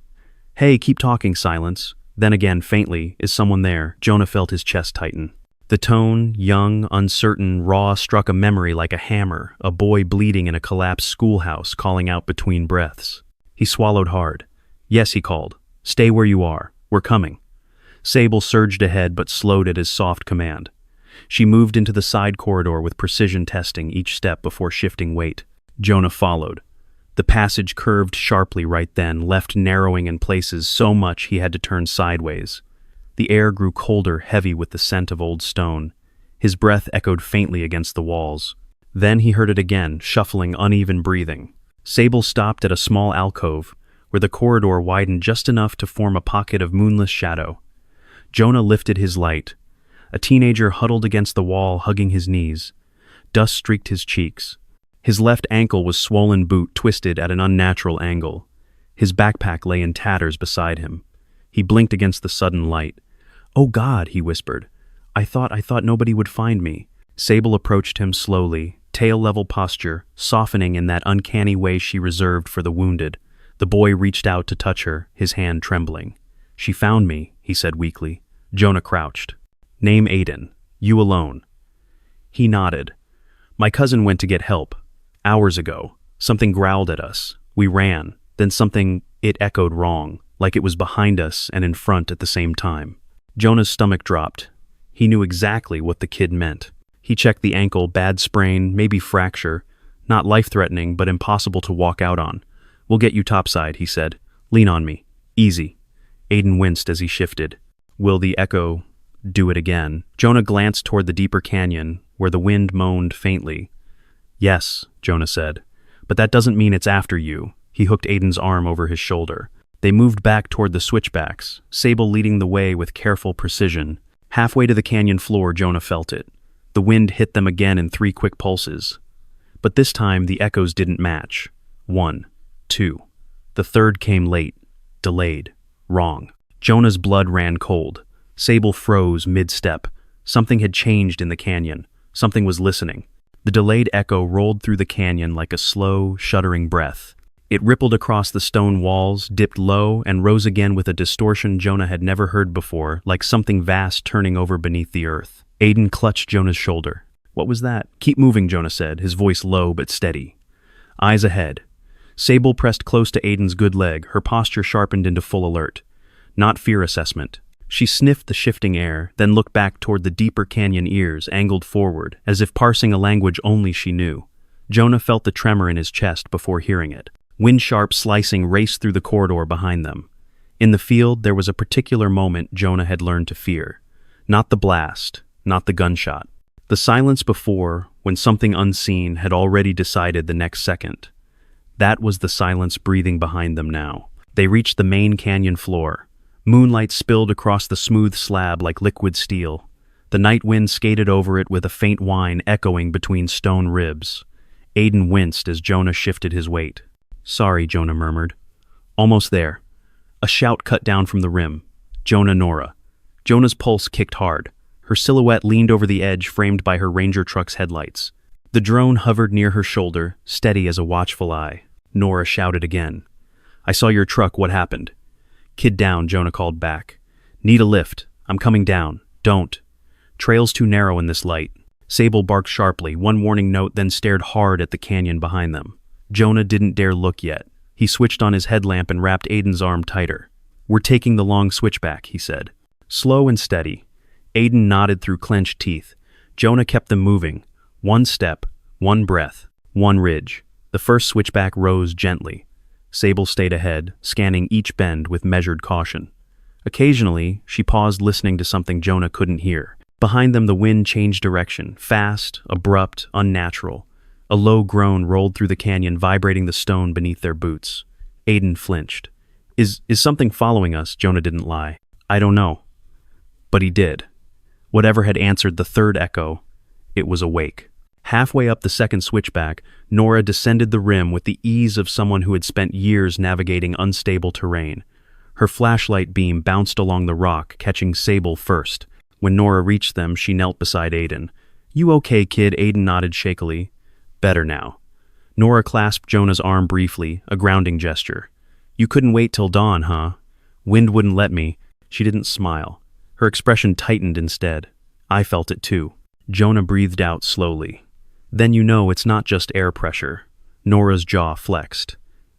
"Hey, keep talking." Silence. Then again, faintly, "Is someone there?" Jonah felt his chest tighten. The tone, young, uncertain, raw, struck a memory like a hammer, a boy bleeding in a collapsed schoolhouse calling out between breaths. He swallowed hard. "Yes," he called. "Stay where you are. We're coming." Sable surged ahead but slowed at his soft command. She moved into the side corridor with precision, testing each step before shifting weight. Jonah followed. The passage curved sharply right then, left narrowing in places so much he had to turn sideways. The air grew colder, heavy with the scent of old stone. His breath echoed faintly against the walls. Then he heard it again, shuffling, uneven breathing. Sable stopped at a small alcove, where the corridor widened just enough to form a pocket of moonless shadow. Jonah lifted his light. A teenager huddled against the wall, hugging his knees. Dust streaked his cheeks. His left ankle was swollen boot twisted at an unnatural angle. His backpack lay in tatters beside him. He blinked against the sudden light. "Oh God," he whispered. I thought nobody would find me." Sable approached him slowly, tail-level posture, softening in that uncanny way she reserved for the wounded. The boy reached out to touch her, his hand trembling. "She found me," he said weakly. Jonah crouched. "Name Aiden. You alone." He nodded. "My cousin went to get help. Hours ago. Something growled at us. We ran. Then something, it echoed wrong, like it was behind us and in front at the same time." Jonah's stomach dropped. He knew exactly what the kid meant. He checked the ankle, bad sprain, maybe fracture. Not life-threatening, but impossible to walk out on. "We'll get you topside," he said. "Lean on me. Easy." Aiden winced as he shifted. Will the echo do it again? Jonah glanced toward the deeper canyon, where the wind moaned faintly. "Yes," Jonah said. "But that doesn't mean it's after you." He hooked Aiden's arm over his shoulder. They moved back toward the switchbacks, Sable leading the way with careful precision. Halfway to the canyon floor, Jonah felt it. The wind hit them again in 3 quick pulses. But this time, the echoes didn't match. 1, 2. The third came late, delayed, wrong. Jonah's blood ran cold. Sable froze mid-step. Something had changed in the canyon. Something was listening. The delayed echo rolled through the canyon like a slow, shuddering breath. It rippled across the stone walls, dipped low, and rose again with a distortion Jonah had never heard before, like something vast turning over beneath the earth. Aiden clutched Jonah's shoulder. "What was that?" "Keep moving," Jonah said, his voice low but steady. Eyes ahead. Sable pressed close to Aiden's good leg, her posture sharpened into full alert. Not fear assessment. She sniffed the shifting air, then looked back toward the deeper canyon ears, angled forward, as if parsing a language only she knew. Jonah felt the tremor in his chest before hearing it. Wind-sharp slicing raced through the corridor behind them. In the field, there was a particular moment Jonah had learned to fear. Not the blast, not the gunshot. The silence before, when something unseen had already decided the next second. That was the silence breathing behind them now. They reached the main canyon floor. Moonlight spilled across the smooth slab like liquid steel. The night wind skated over it with a faint whine echoing between stone ribs. Aiden winced as Jonah shifted his weight. "Sorry," Jonah murmured. "Almost there." A shout cut down from the rim. "Jonah, Nora." Jonah's pulse kicked hard. Her silhouette leaned over the edge framed by her Ranger truck's headlights. The drone hovered near her shoulder, steady as a watchful eye. Nora shouted again. "I saw your truck. What happened?" "Kid down," Jonah called back. "Need a lift. I'm coming down. Don't. Trail's too narrow in this light." Sable barked sharply, one warning note, then stared hard at the canyon behind them. Jonah didn't dare look yet. He switched on his headlamp and wrapped Aiden's arm tighter. "We're taking the long switchback," he said. Slow and steady. Aiden nodded through clenched teeth. Jonah kept them moving. One step, one breath, one ridge. The first switchback rose gently. Sable stayed ahead, scanning each bend with measured caution. Occasionally, she paused listening to something Jonah couldn't hear. Behind them, the wind changed direction, fast, abrupt, unnatural. A low groan rolled through the canyon, vibrating the stone beneath their boots. Aiden flinched. Is something following us?" Jonah didn't lie. "I don't know." But he did. Whatever had answered the third echo, it was awake. Halfway up the second switchback, Nora descended the rim with the ease of someone who had spent years navigating unstable terrain. Her flashlight beam bounced along the rock, catching Sable first. When Nora reached them, she knelt beside Aiden. "You okay, kid?" Aiden nodded shakily. "Better now." Nora clasped Jonah's arm briefly, a grounding gesture. "You couldn't wait till dawn, huh?" "Wind wouldn't let me." She didn't smile. Her expression tightened instead. I felt it too. Jonah breathed out slowly. "Then you know it's not just air pressure." Nora's jaw flexed.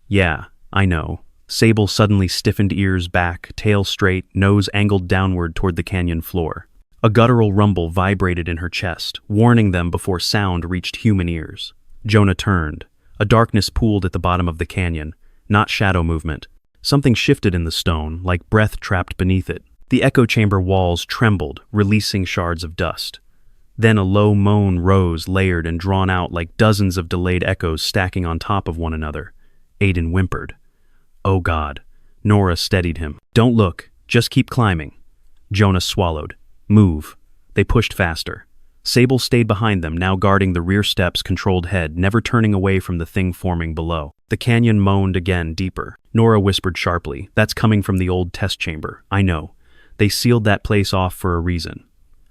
"Yeah, I know." Sable suddenly stiffened, ears back, tail straight, nose angled downward toward the canyon floor. A guttural rumble vibrated in her chest, warning them before sound reached human ears. Jonah turned. A darkness pooled at the bottom of the canyon, not shadow movement. Something shifted in the stone, like breath trapped beneath it. The echo chamber walls trembled, releasing shards of dust. Then a low moan rose, layered and drawn out like dozens of delayed echoes stacking on top of one another. Aiden whimpered. "Oh God." Nora steadied him. "Don't look. Just keep climbing." Jonah swallowed. "Move." They pushed faster. Sable stayed behind them, now guarding the rear step's controlled head, never turning away from the thing forming below. The canyon moaned again, deeper. Nora whispered sharply, "That's coming from the old test chamber. I know. They sealed that place off for a reason."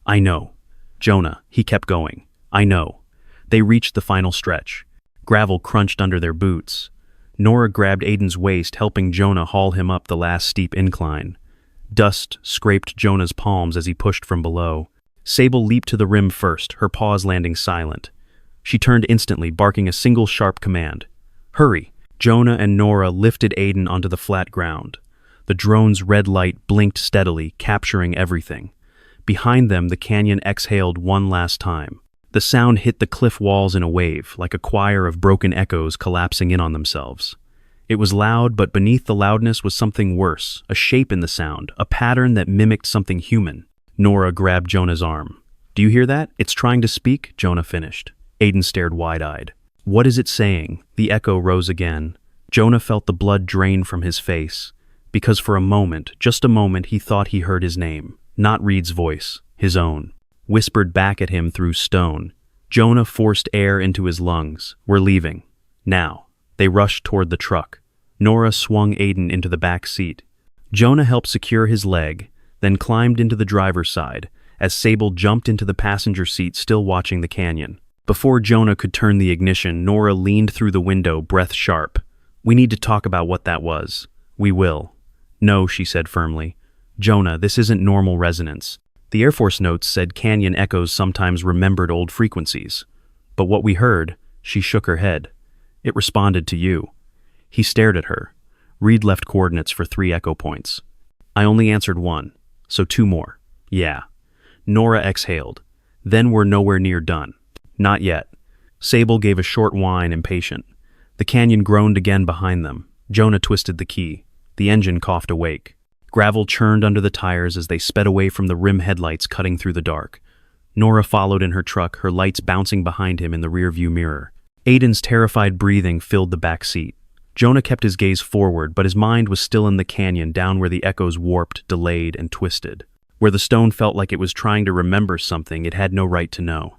"I know." Jonah, he kept going. "I know." They reached the final stretch. Gravel crunched under their boots. Nora grabbed Aiden's waist, helping Jonah haul him up the last steep incline. Dust scraped Jonah's palms as he pushed from below. Sable leaped to the rim first, her paws landing silent. She turned instantly, barking a single sharp command. "Hurry!" Jonah and Nora lifted Aiden onto the flat ground. The drone's red light blinked steadily, capturing everything. Behind them, the canyon exhaled one last time. The sound hit the cliff walls in a wave, like a choir of broken echoes collapsing in on themselves. It was loud, but beneath the loudness was something worse, a shape in the sound, a pattern that mimicked something human. Nora grabbed Jonah's arm. "Do you hear that? It's trying to speak," Jonah finished. Aiden stared wide-eyed. "What is it saying?" The echo rose again. Jonah felt the blood drain from his face, because for a moment, just a moment, he thought he heard his name. Not Reed's voice, his own. Whispered back at him through stone. Jonah forced air into his lungs. "We're leaving. Now." They rushed toward the truck. Nora swung Aiden into the back seat. Jonah helped secure his leg, then climbed into the driver's side, as Sable jumped into the passenger seat, still watching the canyon. Before Jonah could turn the ignition, Nora leaned through the window, breath sharp. "We need to talk about what that was." "We will." "No," she said firmly. "Jonah, this isn't normal resonance. The Air Force notes said canyon echoes sometimes remembered old frequencies. But what we heard," she shook her head. "It responded to you." He stared at her. Reed left coordinates for 3 echo points. "I only answered 1, so 2 more." "Yeah." Nora exhaled. "Then we're nowhere near done." "Not yet." Sable gave a short whine, impatient. The canyon groaned again behind them. Jonah twisted the key. The engine coughed awake. Gravel churned under the tires as they sped away from the rim headlights cutting through the dark. Nora followed in her truck, her lights bouncing behind him in the rearview mirror. Aiden's terrified breathing filled the back seat. Jonah kept his gaze forward, but his mind was still in the canyon, down where the echoes warped, delayed, and twisted. Where the stone felt like it was trying to remember something it had no right to know.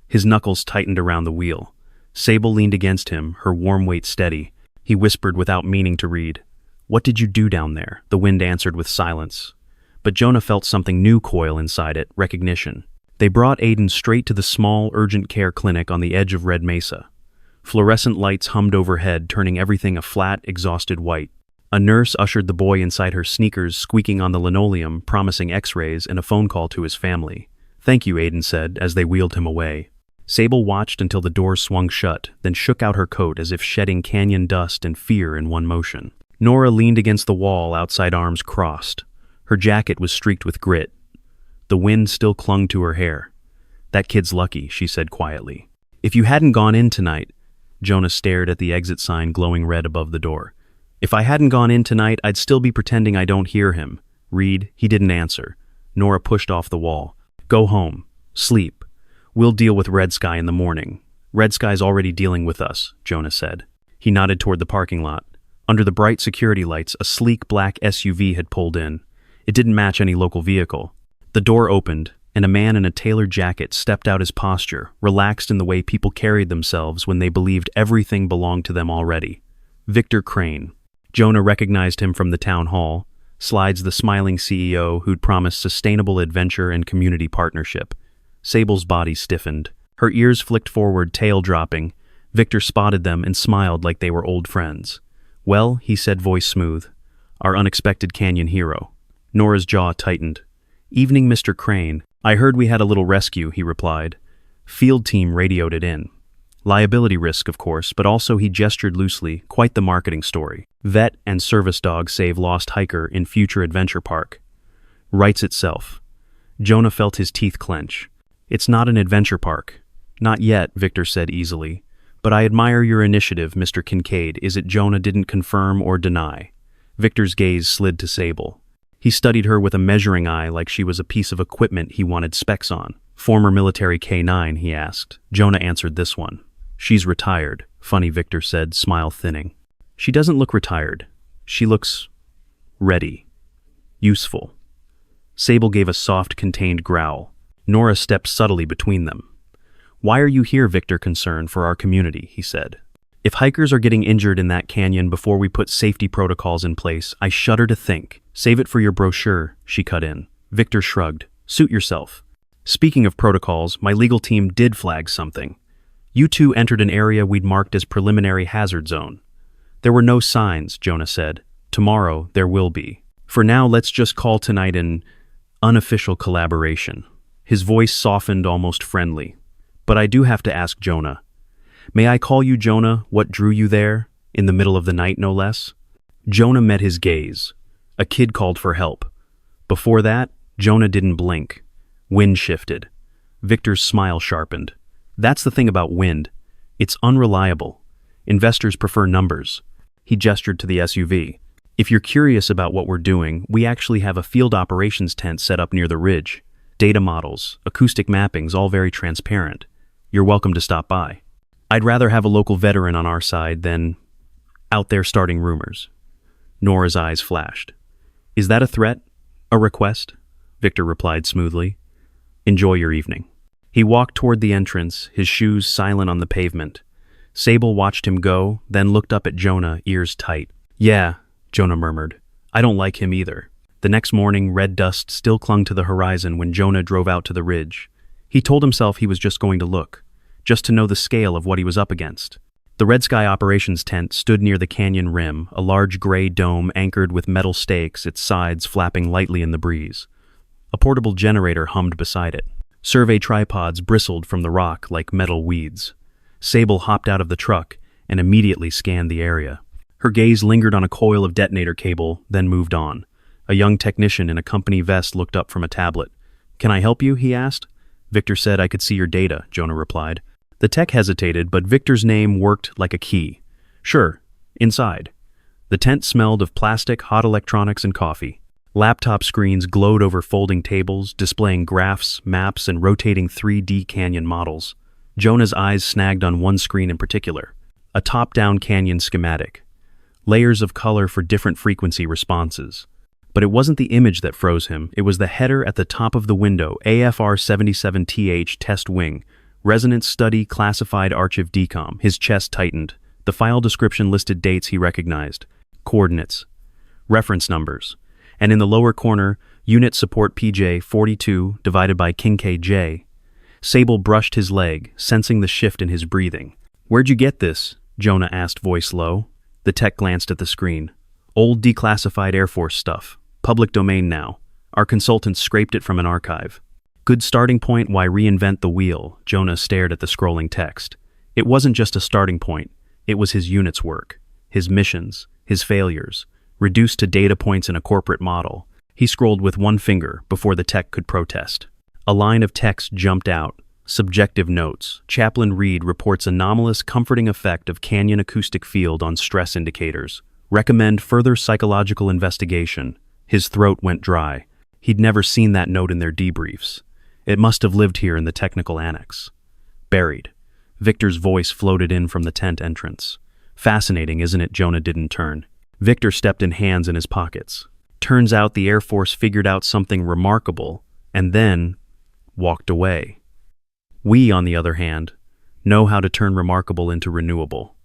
His knuckles tightened around the wheel. Sable leaned against him, her warm weight steady. He whispered without meaning to read. "What did you do down there?" The wind answered with silence. But Jonah felt something new coil inside it, recognition. They brought Aiden straight to the small, urgent care clinic on the edge of Red Mesa. Fluorescent lights hummed overhead, turning everything a flat, exhausted white. A nurse ushered the boy inside, her sneakers squeaking on the linoleum, promising x-rays and a phone call to his family. "Thank you," Aiden said, as they wheeled him away. Sable watched until the doors swung shut, then shook out her coat as if shedding canyon dust and fear in one motion. Nora leaned against the wall, outside arms crossed. Her jacket was streaked with grit. The wind still clung to her hair. "That kid's lucky," she said quietly. "If you hadn't gone in tonight..." Jonah stared at the exit sign glowing red above the door. "If I hadn't gone in tonight, I'd still be pretending I don't hear him." "Reed," he didn't answer. Nora pushed off the wall. "Go home. Sleep. We'll deal with Red Sky in the morning." "Red Sky's already dealing with us," Jonah said. He nodded toward the parking lot. Under the bright security lights, a sleek black SUV had pulled in. It didn't match any local vehicle. The door opened, and a man in a tailored jacket stepped out, his posture, relaxed in the way people carried themselves when they believed everything belonged to them already. Victor Crane. Jonah recognized him from the town hall. Slides the smiling CEO who'd promised sustainable adventure and community partnership. Sable's body stiffened. Her ears flicked forward, tail dropping. Victor spotted them and smiled like they were old friends. "Well," he said, voice smooth, "our unexpected canyon hero." Nora's jaw tightened. "Evening, Mr. Crane. I heard we had a little rescue," he replied. "Field team radioed it in. Liability risk, of course, but also," he gestured loosely, "quite the marketing story. Vet and service dog save lost hiker in future adventure park. Writes itself." Jonah felt his teeth clench. "It's not an adventure park." "Not yet," Victor said easily. "But I admire your initiative, Mr. Kincaid." "Is it?" Jonah didn't confirm or deny. Victor's gaze slid to Sable. He studied her with a measuring eye like she was a piece of equipment he wanted specs on. "Former military K-9, he asked. Jonah answered this one. "She's retired," funny, Victor said, smile thinning. "She doesn't look retired. She looks ready. Useful." Sable gave a soft, contained growl. Nora stepped subtly between them. "Why are you here?" Victor concerned. "For our community," he said. "If hikers are getting injured in that canyon before we put safety protocols in place, I shudder to think." "Save it for your brochure," she cut in. Victor shrugged. "Suit yourself." "Speaking of protocols, my legal team did flag something. You two entered an area we'd marked as preliminary hazard zone." "There were no signs," Jonah said. "Tomorrow, there will be. For now, let's just call tonight an unofficial collaboration." His voice softened, almost friendly. "But I do have to ask, Jonah. May I call you Jonah? What drew you there? In the middle of the night, no less?" Jonah met his gaze. A kid called for help. Before that, Jonah didn't blink. Wind shifted. Victor's smile sharpened. "That's the thing about wind. It's unreliable. Investors prefer numbers." He gestured to the SUV. "If you're curious about what we're doing, we actually have a field operations tent set up near the ridge. Data models, acoustic mappings, all very transparent. You're welcome to stop by. I'd rather have a local veteran on our side than out there starting rumors." Nora's eyes flashed. "Is that a threat? A request?" Victor replied smoothly. "Enjoy your evening." He walked toward the entrance, his shoes silent on the pavement. Sable watched him go, then looked up at Jonah, ears tight. "Yeah," Jonah murmured. "I don't like him either." The next morning, red dust still clung to the horizon when Jonah drove out to the ridge. He told himself he was just going to look, just to know the scale of what he was up against. The Red Sky operations tent stood near the canyon rim, a large gray dome anchored with metal stakes, its sides flapping lightly in the breeze. A portable generator hummed beside it. Survey tripods bristled from the rock like metal weeds. Sable hopped out of the truck and immediately scanned the area. Her gaze lingered on a coil of detonator cable, then moved on. A young technician in a company vest looked up from a tablet. "Can I help you?" he asked. Victor said, "I could see your data," Jonah replied. The tech hesitated, but Victor's name worked like a key. "Sure, inside." The tent smelled of plastic, hot electronics, and coffee. Laptop screens glowed over folding tables, displaying graphs, maps, and rotating 3D canyon models. Jonah's eyes snagged on one screen in particular, a top-down canyon schematic. Layers of color for different frequency responses. But it wasn't the image that froze him, it was the header at the top of the window, AFR77TH Test Wing, Resonance Study Classified Archive DCOM. His chest tightened. The file description listed dates he recognized, coordinates, reference numbers. And in the lower corner, Unit Support PJ42 divided by Kincaid J. Sable brushed his leg, sensing the shift in his breathing. "Where'd you get this?" Jonah asked, voice low. The tech glanced at the screen. "Old declassified Air Force stuff. Public domain now. Our consultants scraped it from an archive." "Good starting point, why reinvent the wheel?" Jonah stared at the scrolling text. It wasn't just a starting point. It was his unit's work. His missions. His failures. Reduced to data points in a corporate model. He scrolled with one finger before the tech could protest. A line of text jumped out. Subjective notes. Chaplain Reed reports anomalous comforting effect of canyon acoustic field on stress indicators. Recommend further psychological investigation. His throat went dry. He'd never seen that note in their debriefs. It must have lived here in the technical annex. Buried. Victor's voice floated in from the tent entrance. "Fascinating, isn't it?" Jonah didn't turn. Victor stepped in, hands in his pockets. Turns out the Air Force figured out something remarkable, and then walked away. We, on the other hand, know how to turn remarkable into renewable.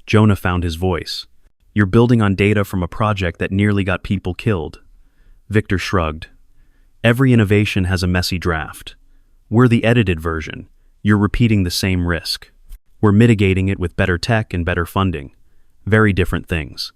Jonah found his voice. You're building on data from a project that nearly got people killed. Victor shrugged. Every innovation has a messy draft. We're the edited version. You're repeating the same risk. We're mitigating it with better tech and better funding. Very different things.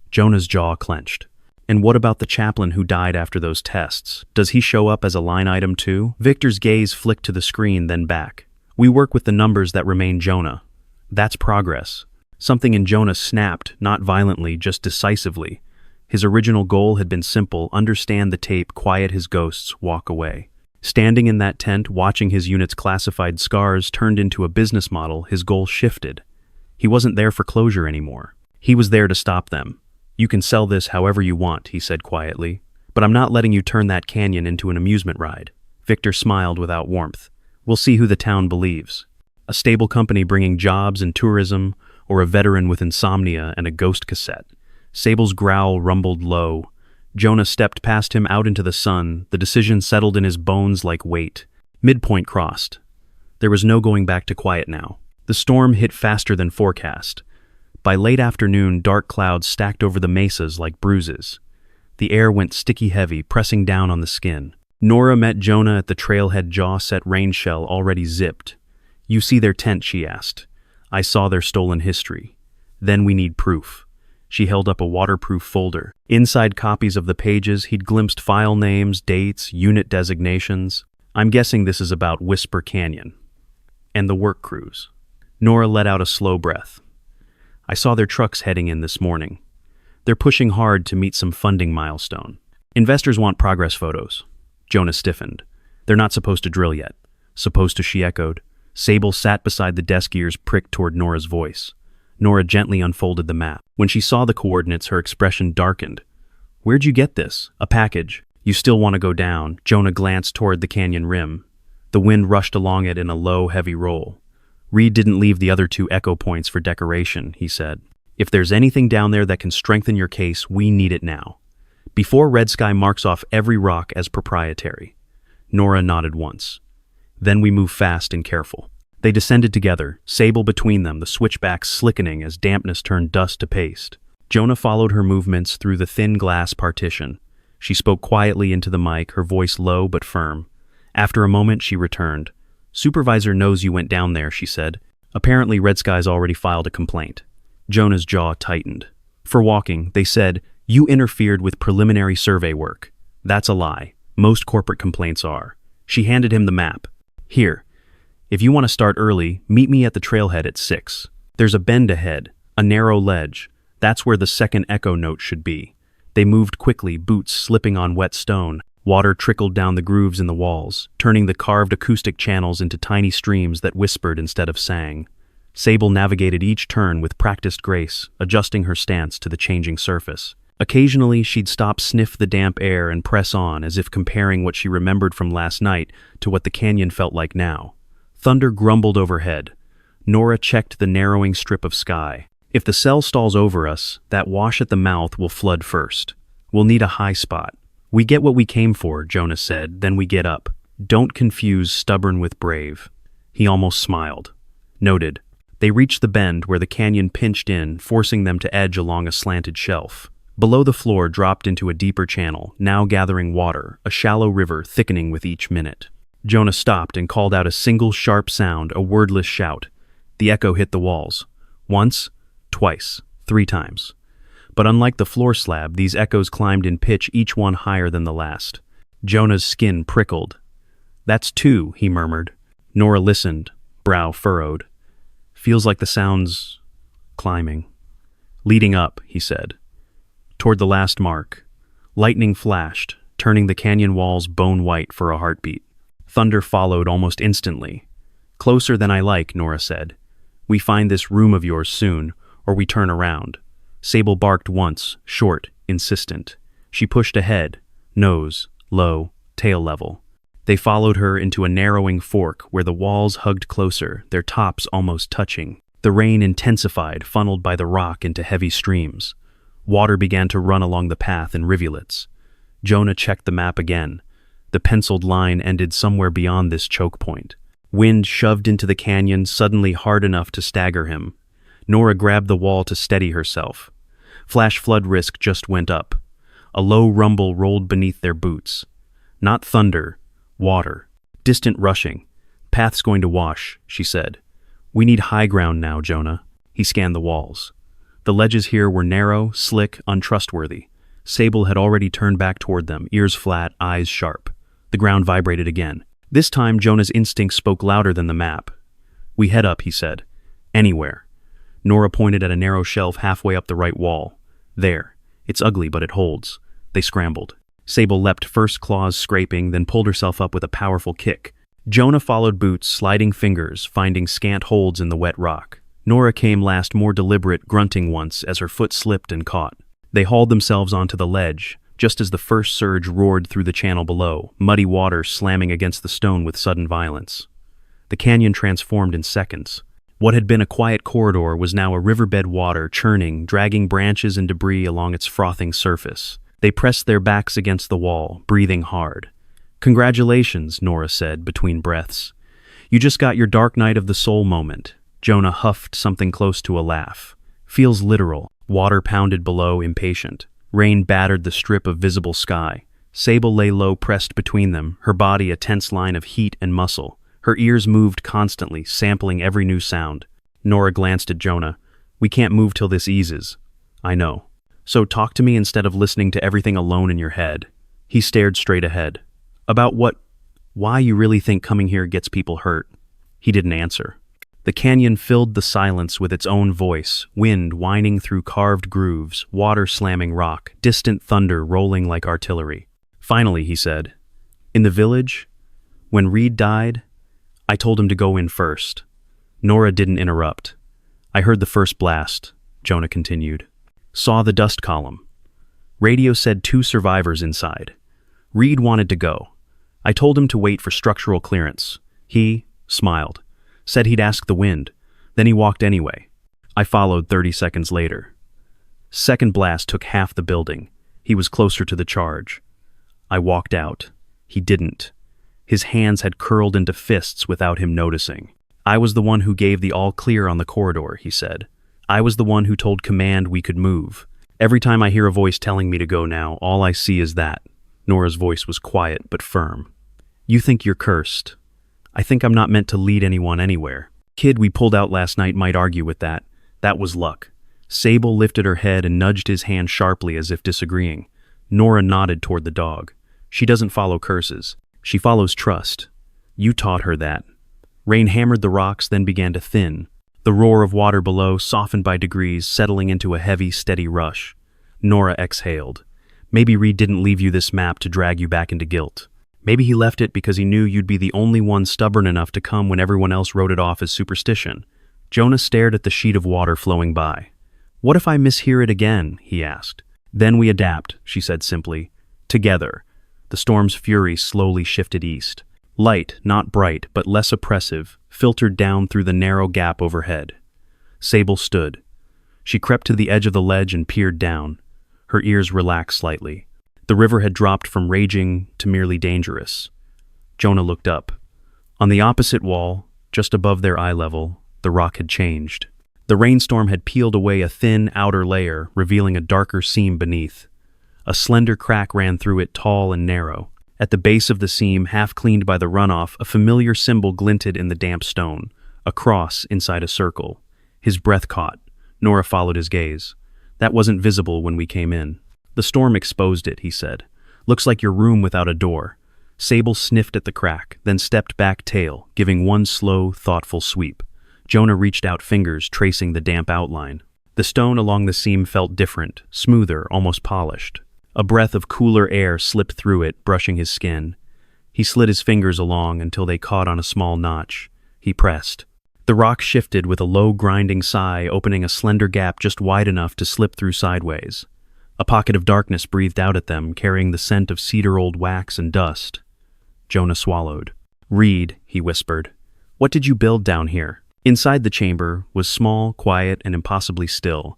Jonah's jaw clenched. And what about the chaplain who died after those tests? Does he show up as a line item too? Victor's gaze flicked to the screen, then back. We work with the numbers that remain, Jonah. That's progress. Something in Jonah snapped, not violently, just decisively. His original goal had been simple: understand the tape, quiet his ghosts, walk away. Standing in that tent, watching his unit's classified scars turned into a business model, his goal shifted. He wasn't there for closure anymore. He was there to stop them. You can sell this however you want, he said quietly, but I'm not letting you turn that canyon into an amusement ride. Victor smiled without warmth. We'll see who the town believes. A stable company bringing jobs and tourism, or a veteran with insomnia and a ghost cassette. Sable's growl rumbled low. Jonah stepped past him out into the sun, the decision settled in his bones like weight. Midpoint crossed. There was no going back to quiet now. The storm hit faster than forecast. By late afternoon, dark clouds stacked over the mesas like bruises. The air went sticky heavy, pressing down on the skin. Nora met Jonah at the trailhead, jaw-set rain shell already zipped. You see their tent, she asked. I saw their stolen history. Then we need proof. She held up a waterproof folder. Inside copies of the pages, he'd glimpsed file names, dates, unit designations. I'm guessing this is about Whisper Canyon. And the work crews. Nora let out a slow breath. I saw their trucks heading in this morning. They're pushing hard to meet some funding milestone. Investors want progress photos. Jonah stiffened. They're not supposed to drill yet. Supposed to, she echoed. Sable sat beside the desk, ears pricked toward Nora's voice. Nora gently unfolded the map. When she saw the coordinates, her expression darkened. Where'd you get this? A package. You still want to go down? Jonah glanced toward the canyon rim. The wind rushed along it in a low, heavy roll. Reed didn't leave the other 2 echo points for decoration, he said. If there's anything down there that can strengthen your case, we need it now. Before Red Sky marks off every rock as proprietary. Nora nodded once. Then we move fast and careful. They descended together, Sable between them, the switchbacks slickening as dampness turned dust to paste. Jonah followed her movements through the thin glass partition. She spoke quietly into the mic, her voice low but firm. After a moment, she returned. Supervisor knows you went down there, she said. Apparently, Red Sky's already filed a complaint. Jonah's jaw tightened. For walking, they said, you interfered with preliminary survey work. That's a lie. Most corporate complaints are. She handed him the map. Here. If you want to start early, meet me at the trailhead at 6. There's a bend ahead, a narrow ledge. That's where the second echo note should be. They moved quickly, boots slipping on wet stone. Water trickled down the grooves in the walls, turning the carved acoustic channels into tiny streams that whispered instead of sang. Sable navigated each turn with practiced grace, adjusting her stance to the changing surface. Occasionally, she'd stop, sniff the damp air, and press on, as if comparing what she remembered from last night to what the canyon felt like now. Thunder grumbled overhead. Nora checked the narrowing strip of sky. If the cell stalls over us, that wash at the mouth will flood first. We'll need a high spot. We get what we came for, Jonah said, then we get up. Don't confuse stubborn with brave. He almost smiled. Noted. They reached the bend where the canyon pinched in, forcing them to edge along a slanted shelf. Below, the floor dropped into a deeper channel, now gathering water, a shallow river thickening with each minute. Jonah stopped and called out a single sharp sound, a wordless shout. The echo hit the walls. Once, twice, 3 times. But unlike the floor slab, these echoes climbed in pitch, each one higher than the last. Jonah's skin prickled. That's 2, he murmured. Nora listened, brow furrowed. Feels like the sound's climbing. Leading up, he said. Toward the last mark. Lightning flashed, turning the canyon walls bone white for a heartbeat. Thunder followed almost instantly. Closer than I like, Nora said. We find this room of yours soon, or we turn around. Sable barked once, short, insistent. She pushed ahead, nose, low, tail level. They followed her into a narrowing fork where the walls hugged closer, their tops almost touching. The rain intensified, funneled by the rock into heavy streams. Water began to run along the path in rivulets. Jonah checked the map again. The penciled line ended somewhere beyond this choke point. Wind shoved into the canyon, suddenly hard enough to stagger him. Nora grabbed the wall to steady herself. Flash flood risk just went up. A low rumble rolled beneath their boots. Not thunder, water. Distant rushing. Path's going to wash, she said. We need high ground now, Jonah. He scanned the walls. The ledges here were narrow, slick, untrustworthy. Sable had already turned back toward them, ears flat, eyes sharp. The ground vibrated again. This time, Jonah's instinct spoke louder than the map. We head up, he said. Anywhere. Nora pointed at a narrow shelf halfway up the right wall. There. It's ugly, but it holds. They scrambled. Sable leapt, first claws scraping, then pulled herself up with a powerful kick. Jonah followed Boots, sliding fingers, finding scant holds in the wet rock. Nora came last, more deliberate, grunting once as her foot slipped and caught. They hauled themselves onto the ledge, just as the first surge roared through the channel below, muddy water slamming against the stone with sudden violence. The canyon transformed in seconds. What had been a quiet corridor was now a riverbed, water churning, dragging branches and debris along its frothing surface. They pressed their backs against the wall, breathing hard. Congratulations, Nora said between breaths. You just got your dark night of the soul moment. Jonah huffed something close to a laugh. Feels literal. Water pounded below, impatient. Rain battered the strip of visible sky. Sable lay low, pressed between them, her body a tense line of heat and muscle. Her ears moved constantly, sampling every new sound. Nora glanced at Jonah. We can't move till this eases. I know. So talk to me instead of listening to everything alone in your head. He stared straight ahead. About what? Why you really think coming here gets people hurt? He didn't answer. The canyon filled the silence with its own voice, wind whining through carved grooves, water slamming rock, distant thunder rolling like artillery. Finally, he said, in the village, when Reed died, I told him to go in first. Nora didn't interrupt. I heard the first blast, Jonah continued. Saw the dust column. Radio said 2 survivors inside. Reed wanted to go. I told him to wait for structural clearance. He smiled, said he'd ask the wind. Then he walked anyway. I followed 30 seconds later. Second blast took half the building. He was closer to the charge. I walked out. He didn't. His hands had curled into fists without him noticing. I was the one who gave the all clear on the corridor, he said. I was the one who told command we could move. Every time I hear a voice telling me to go now, all I see is that. Nora's voice was quiet but firm. You think you're cursed. I think I'm not meant to lead anyone anywhere. Kid we pulled out last night might argue with that. That was luck. Sable lifted her head and nudged his hand sharply as if disagreeing. Nora nodded toward the dog. She doesn't follow curses. She follows trust. You taught her that. Rain hammered the rocks, then began to thin. The roar of water below softened by degrees, settling into a heavy, steady rush. Nora exhaled. Maybe Reed didn't leave you this map to drag you back into guilt. Maybe he left it because he knew you'd be the only one stubborn enough to come when everyone else wrote it off as superstition. Jonah stared at the sheet of water flowing by. What if I mishear it again? He asked. Then we adapt, she said simply. Together. The storm's fury slowly shifted east. Light, not bright, but less oppressive, filtered down through the narrow gap overhead. Sable stood. She crept to the edge of the ledge and peered down. Her ears relaxed slightly. The river had dropped from raging to merely dangerous. Jonah looked up. On the opposite wall, just above their eye level, the rock had changed. The rainstorm had peeled away a thin outer layer, revealing a darker seam beneath. A slender crack ran through it, tall and narrow. At the base of the seam, half cleaned by the runoff, a familiar symbol glinted in the damp stone, a cross inside a circle. His breath caught. Nora followed his gaze. That wasn't visible when we came in. The storm exposed it, he said. Looks like your room without a door. Sable sniffed at the crack, then stepped back tail, giving one slow, thoughtful sweep. Jonah reached out fingers, tracing the damp outline. The stone along the seam felt different, smoother, almost polished. A breath of cooler air slipped through it, brushing his skin. He slid his fingers along until they caught on a small notch. He pressed. The rock shifted with a low grinding sigh, opening a slender gap just wide enough to slip through sideways. A pocket of darkness breathed out at them, carrying the scent of cedar-old wax and dust. Jonah swallowed. Reed, he whispered. What did you build down here? Inside the chamber was small, quiet, and impossibly still.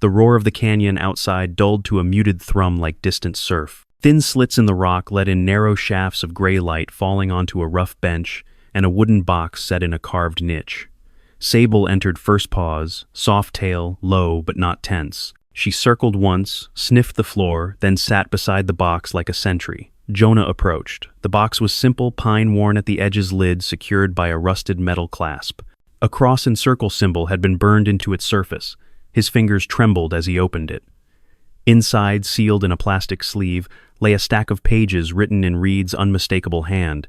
The roar of the canyon outside dulled to a muted thrum like distant surf. Thin slits in the rock let in narrow shafts of gray light falling onto a rough bench and a wooden box set in a carved niche. Sable entered first paws, soft tail, low but not tense. She circled once, sniffed the floor, then sat beside the box like a sentry. Jonah approached. The box was simple, pine-worn at the edge's lid secured by a rusted metal clasp. A cross and circle symbol had been burned into its surface. His fingers trembled as he opened it. Inside, sealed in a plastic sleeve, lay a stack of pages written in Reed's unmistakable hand.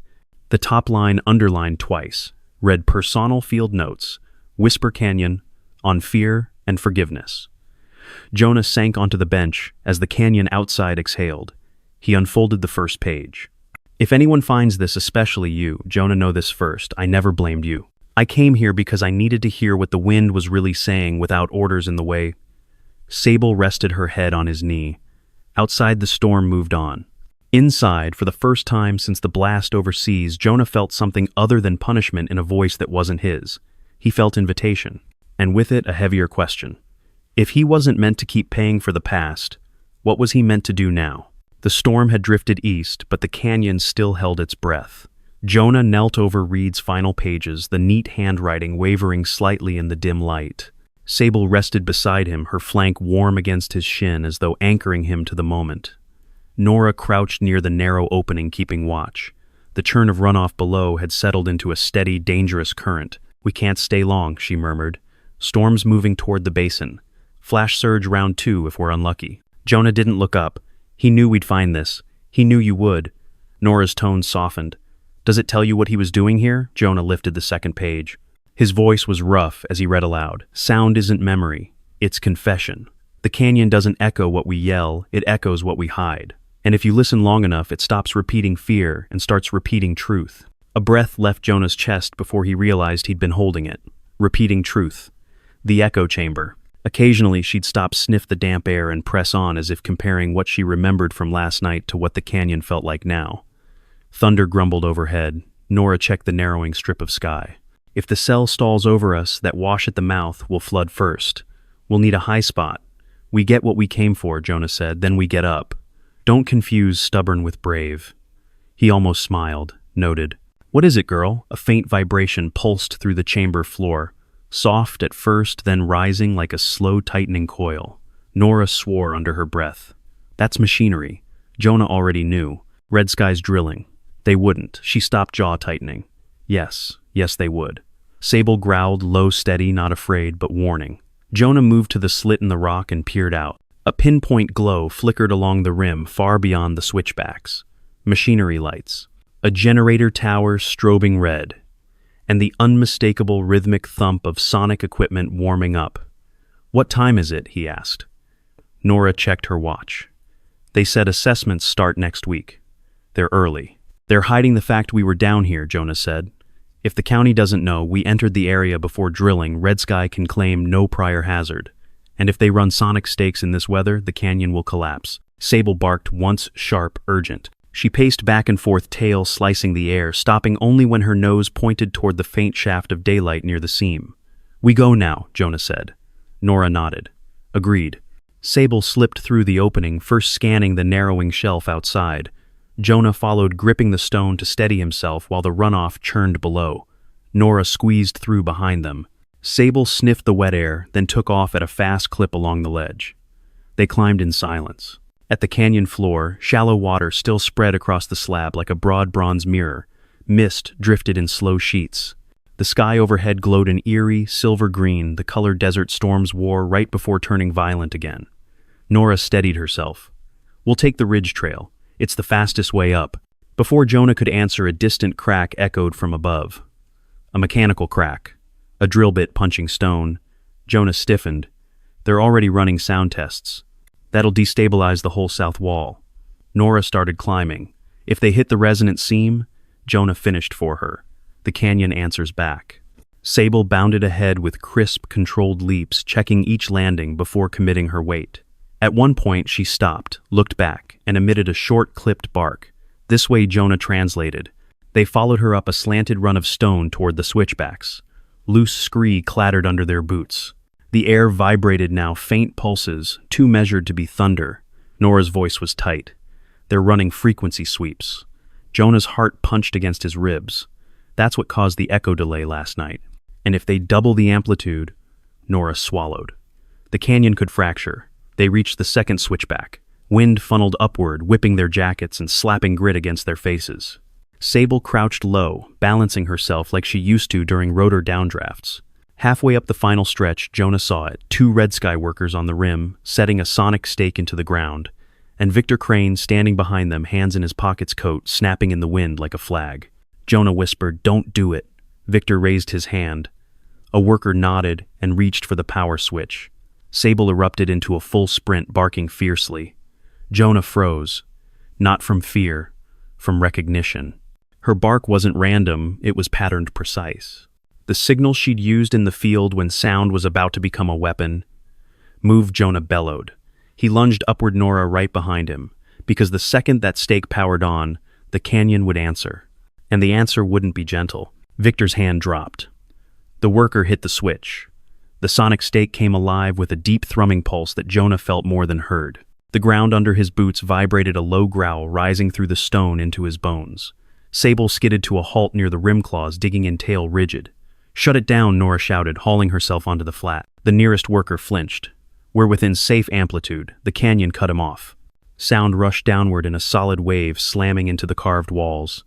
The top line, underlined twice, read Personal Field Notes, Whisper Canyon, on Fear and Forgiveness. Jonah sank onto the bench as the canyon outside exhaled. He unfolded the first page. If anyone finds this, especially you, Jonah, know this first. I never blamed you. I came here because I needed to hear what the wind was really saying without orders in the way. Sable rested her head on his knee. Outside, the storm moved on. Inside, for the first time since the blast overseas, Jonah felt something other than punishment in a voice that wasn't his. He felt invitation, and with it a heavier question. If he wasn't meant to keep paying for the past, what was he meant to do now? The storm had drifted east, but the canyon still held its breath. Jonah knelt over Reed's final pages, the neat handwriting wavering slightly in the dim light. Sable rested beside him, her flank warm against his shin as though anchoring him to the moment. Nora crouched near the narrow opening, keeping watch. The churn of runoff below had settled into a steady, dangerous current. We can't stay long, she murmured. Storm's moving toward the basin. Flash surge round 2 if we're unlucky. Jonah didn't look up. He knew we'd find this. He knew you would. Nora's tone softened. Does it tell you what he was doing here? Jonah lifted the second page. His voice was rough as he read aloud. Sound isn't memory. It's confession. The canyon doesn't echo what we yell, it echoes what we hide. And if you listen long enough, it stops repeating fear and starts repeating truth. A breath left Jonah's chest before he realized he'd been holding it. Repeating truth. The echo chamber. Occasionally, she'd stop, sniff the damp air, and press on as if comparing what she remembered from last night to what the canyon felt like now. Thunder grumbled overhead. Nora checked the narrowing strip of sky. If the cell stalls over us, that wash at the mouth will flood first. We'll need a high spot. We get what we came for, Jonah said, then we get up. Don't confuse stubborn with brave. He almost smiled, noted. What is it, girl? A faint vibration pulsed through the chamber floor. Soft at first, then rising like a slow tightening coil. Nora swore under her breath. That's machinery. Jonah already knew. Red Sky's drilling. They wouldn't. She stopped, jaw tightening. Yes, they would. Sable growled, low, steady, not afraid, but warning. Jonah moved to the slit in the rock and peered out. A pinpoint glow flickered along the rim, far beyond the switchbacks. Machinery lights. A generator tower strobing red. And the unmistakable rhythmic thump of sonic equipment warming up. What time is it? He asked. Nora checked her watch. They said assessments start next week. They're early. They're hiding the fact we were down here, Jonah said. If the county doesn't know, we entered the area before drilling. Red Sky can claim no prior hazard. And if they run sonic stakes in this weather, the canyon will collapse. Sable barked once, sharp, urgent. She paced back and forth, tail slicing the air, stopping only when her nose pointed toward the faint shaft of daylight near the seam. We go now, Jonah said. Nora nodded. Agreed. Sable slipped through the opening, first scanning the narrowing shelf outside. Jonah followed, gripping the stone to steady himself while the runoff churned below. Nora squeezed through behind them. Sable sniffed the wet air, then took off at a fast clip along the ledge. They climbed in silence. At the canyon floor, shallow water still spread across the slab like a broad bronze mirror. Mist drifted in slow sheets. The sky overhead glowed an eerie, silver green, the color desert storms wore right before turning violent again. Nora steadied herself. We'll take the ridge trail. It's the fastest way up. Before Jonah could answer, a distant crack echoed from above. A mechanical crack. A drill bit punching stone. Jonah stiffened. They're already running sound tests. That'll destabilize the whole south wall. Nora started climbing. If they hit the resonant seam, Jonah finished for her. The canyon answers back. Sable bounded ahead with crisp, controlled leaps, checking each landing before committing her weight. At one point, she stopped, looked back, and emitted a short, clipped bark. This way, Jonah translated. They followed her up a slanted run of stone toward the switchbacks. Loose scree clattered under their boots. The air vibrated now, faint pulses, too measured to be thunder. Nora's voice was tight. They're running frequency sweeps. Jonah's heart punched against his ribs. That's what caused the echo delay last night. And if they double the amplitude, Nora swallowed. The canyon could fracture. They reached the second switchback. Wind funneled upward, whipping their jackets and slapping grit against their faces. Sable crouched low, balancing herself like she used to during rotor downdrafts. Halfway up the final stretch, Jonah saw it, 2 Red Sky workers on the rim, setting a sonic stake into the ground, and Victor Crane standing behind them, hands in his pocket's coat, snapping in the wind like a flag. Jonah whispered, "Don't do it." Victor raised his hand. A worker nodded and reached for the power switch. Sable erupted into a full sprint, barking fiercely. Jonah froze. Not from fear, from recognition. Her bark wasn't random, it was patterned precise. The signal she'd used in the field when sound was about to become a weapon. "Move," Jonah bellowed. He lunged upward, Nora right behind him, because the second that stake powered on, the canyon would answer. And the answer wouldn't be gentle. Victor's hand dropped. The worker hit the switch. The sonic stake came alive with a deep thrumming pulse that Jonah felt more than heard. The ground under his boots vibrated, a low growl rising through the stone into his bones. Sable skidded to a halt near the rim claws, digging in, tail rigid. "Shut it down," Nora shouted, hauling herself onto the flat. The nearest worker flinched. "We're within safe amplitude." The canyon cut him off. Sound rushed downward in a solid wave, slamming into the carved walls.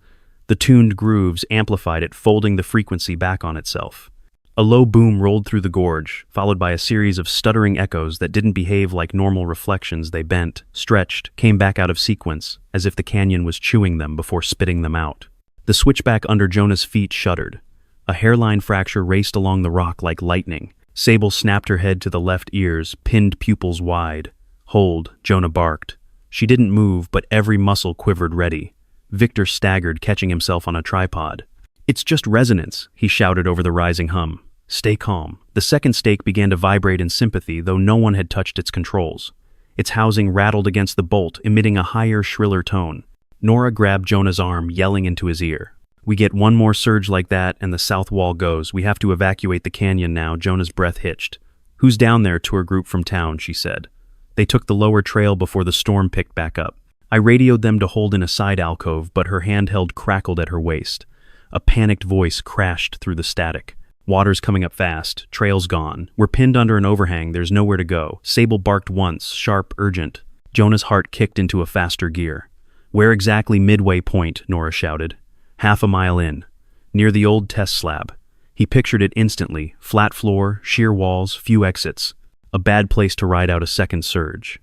The tuned grooves amplified it, folding the frequency back on itself. A low boom rolled through the gorge, followed by a series of stuttering echoes that didn't behave like normal reflections. They bent, stretched, came back out of sequence, as if the canyon was chewing them before spitting them out. The switchback under Jonah's feet shuddered. A hairline fracture raced along the rock like lightning. Sable snapped her head to the left ears, pinned pupils wide. "Hold," Jonah barked. She didn't move, but every muscle quivered ready. Victor staggered, catching himself on a tripod. "It's just resonance," he shouted over the rising hum. "Stay calm." The second stake began to vibrate in sympathy, though no one had touched its controls. Its housing rattled against the bolt, emitting a higher, shriller tone. Nora grabbed Jonah's arm, yelling into his ear. "We get one more surge like that, and the south wall goes. We have to evacuate the canyon now." Jonah's breath hitched. "Who's down there?" "Tour group from town," she said. "They took the lower trail before the storm picked back up. I radioed them to hold in a side alcove, but her handheld crackled at her waist. A panicked voice crashed through the static. "Water's coming up fast. Trail's gone. We're pinned under an overhang. There's nowhere to go." Sable barked once, sharp, urgent. Jonah's heart kicked into a faster gear. "Where exactly?" "Midway point," Nora shouted. "Half a mile in. Near the old test slab." He pictured it instantly. Flat floor, sheer walls, few exits. A bad place to ride out a second surge.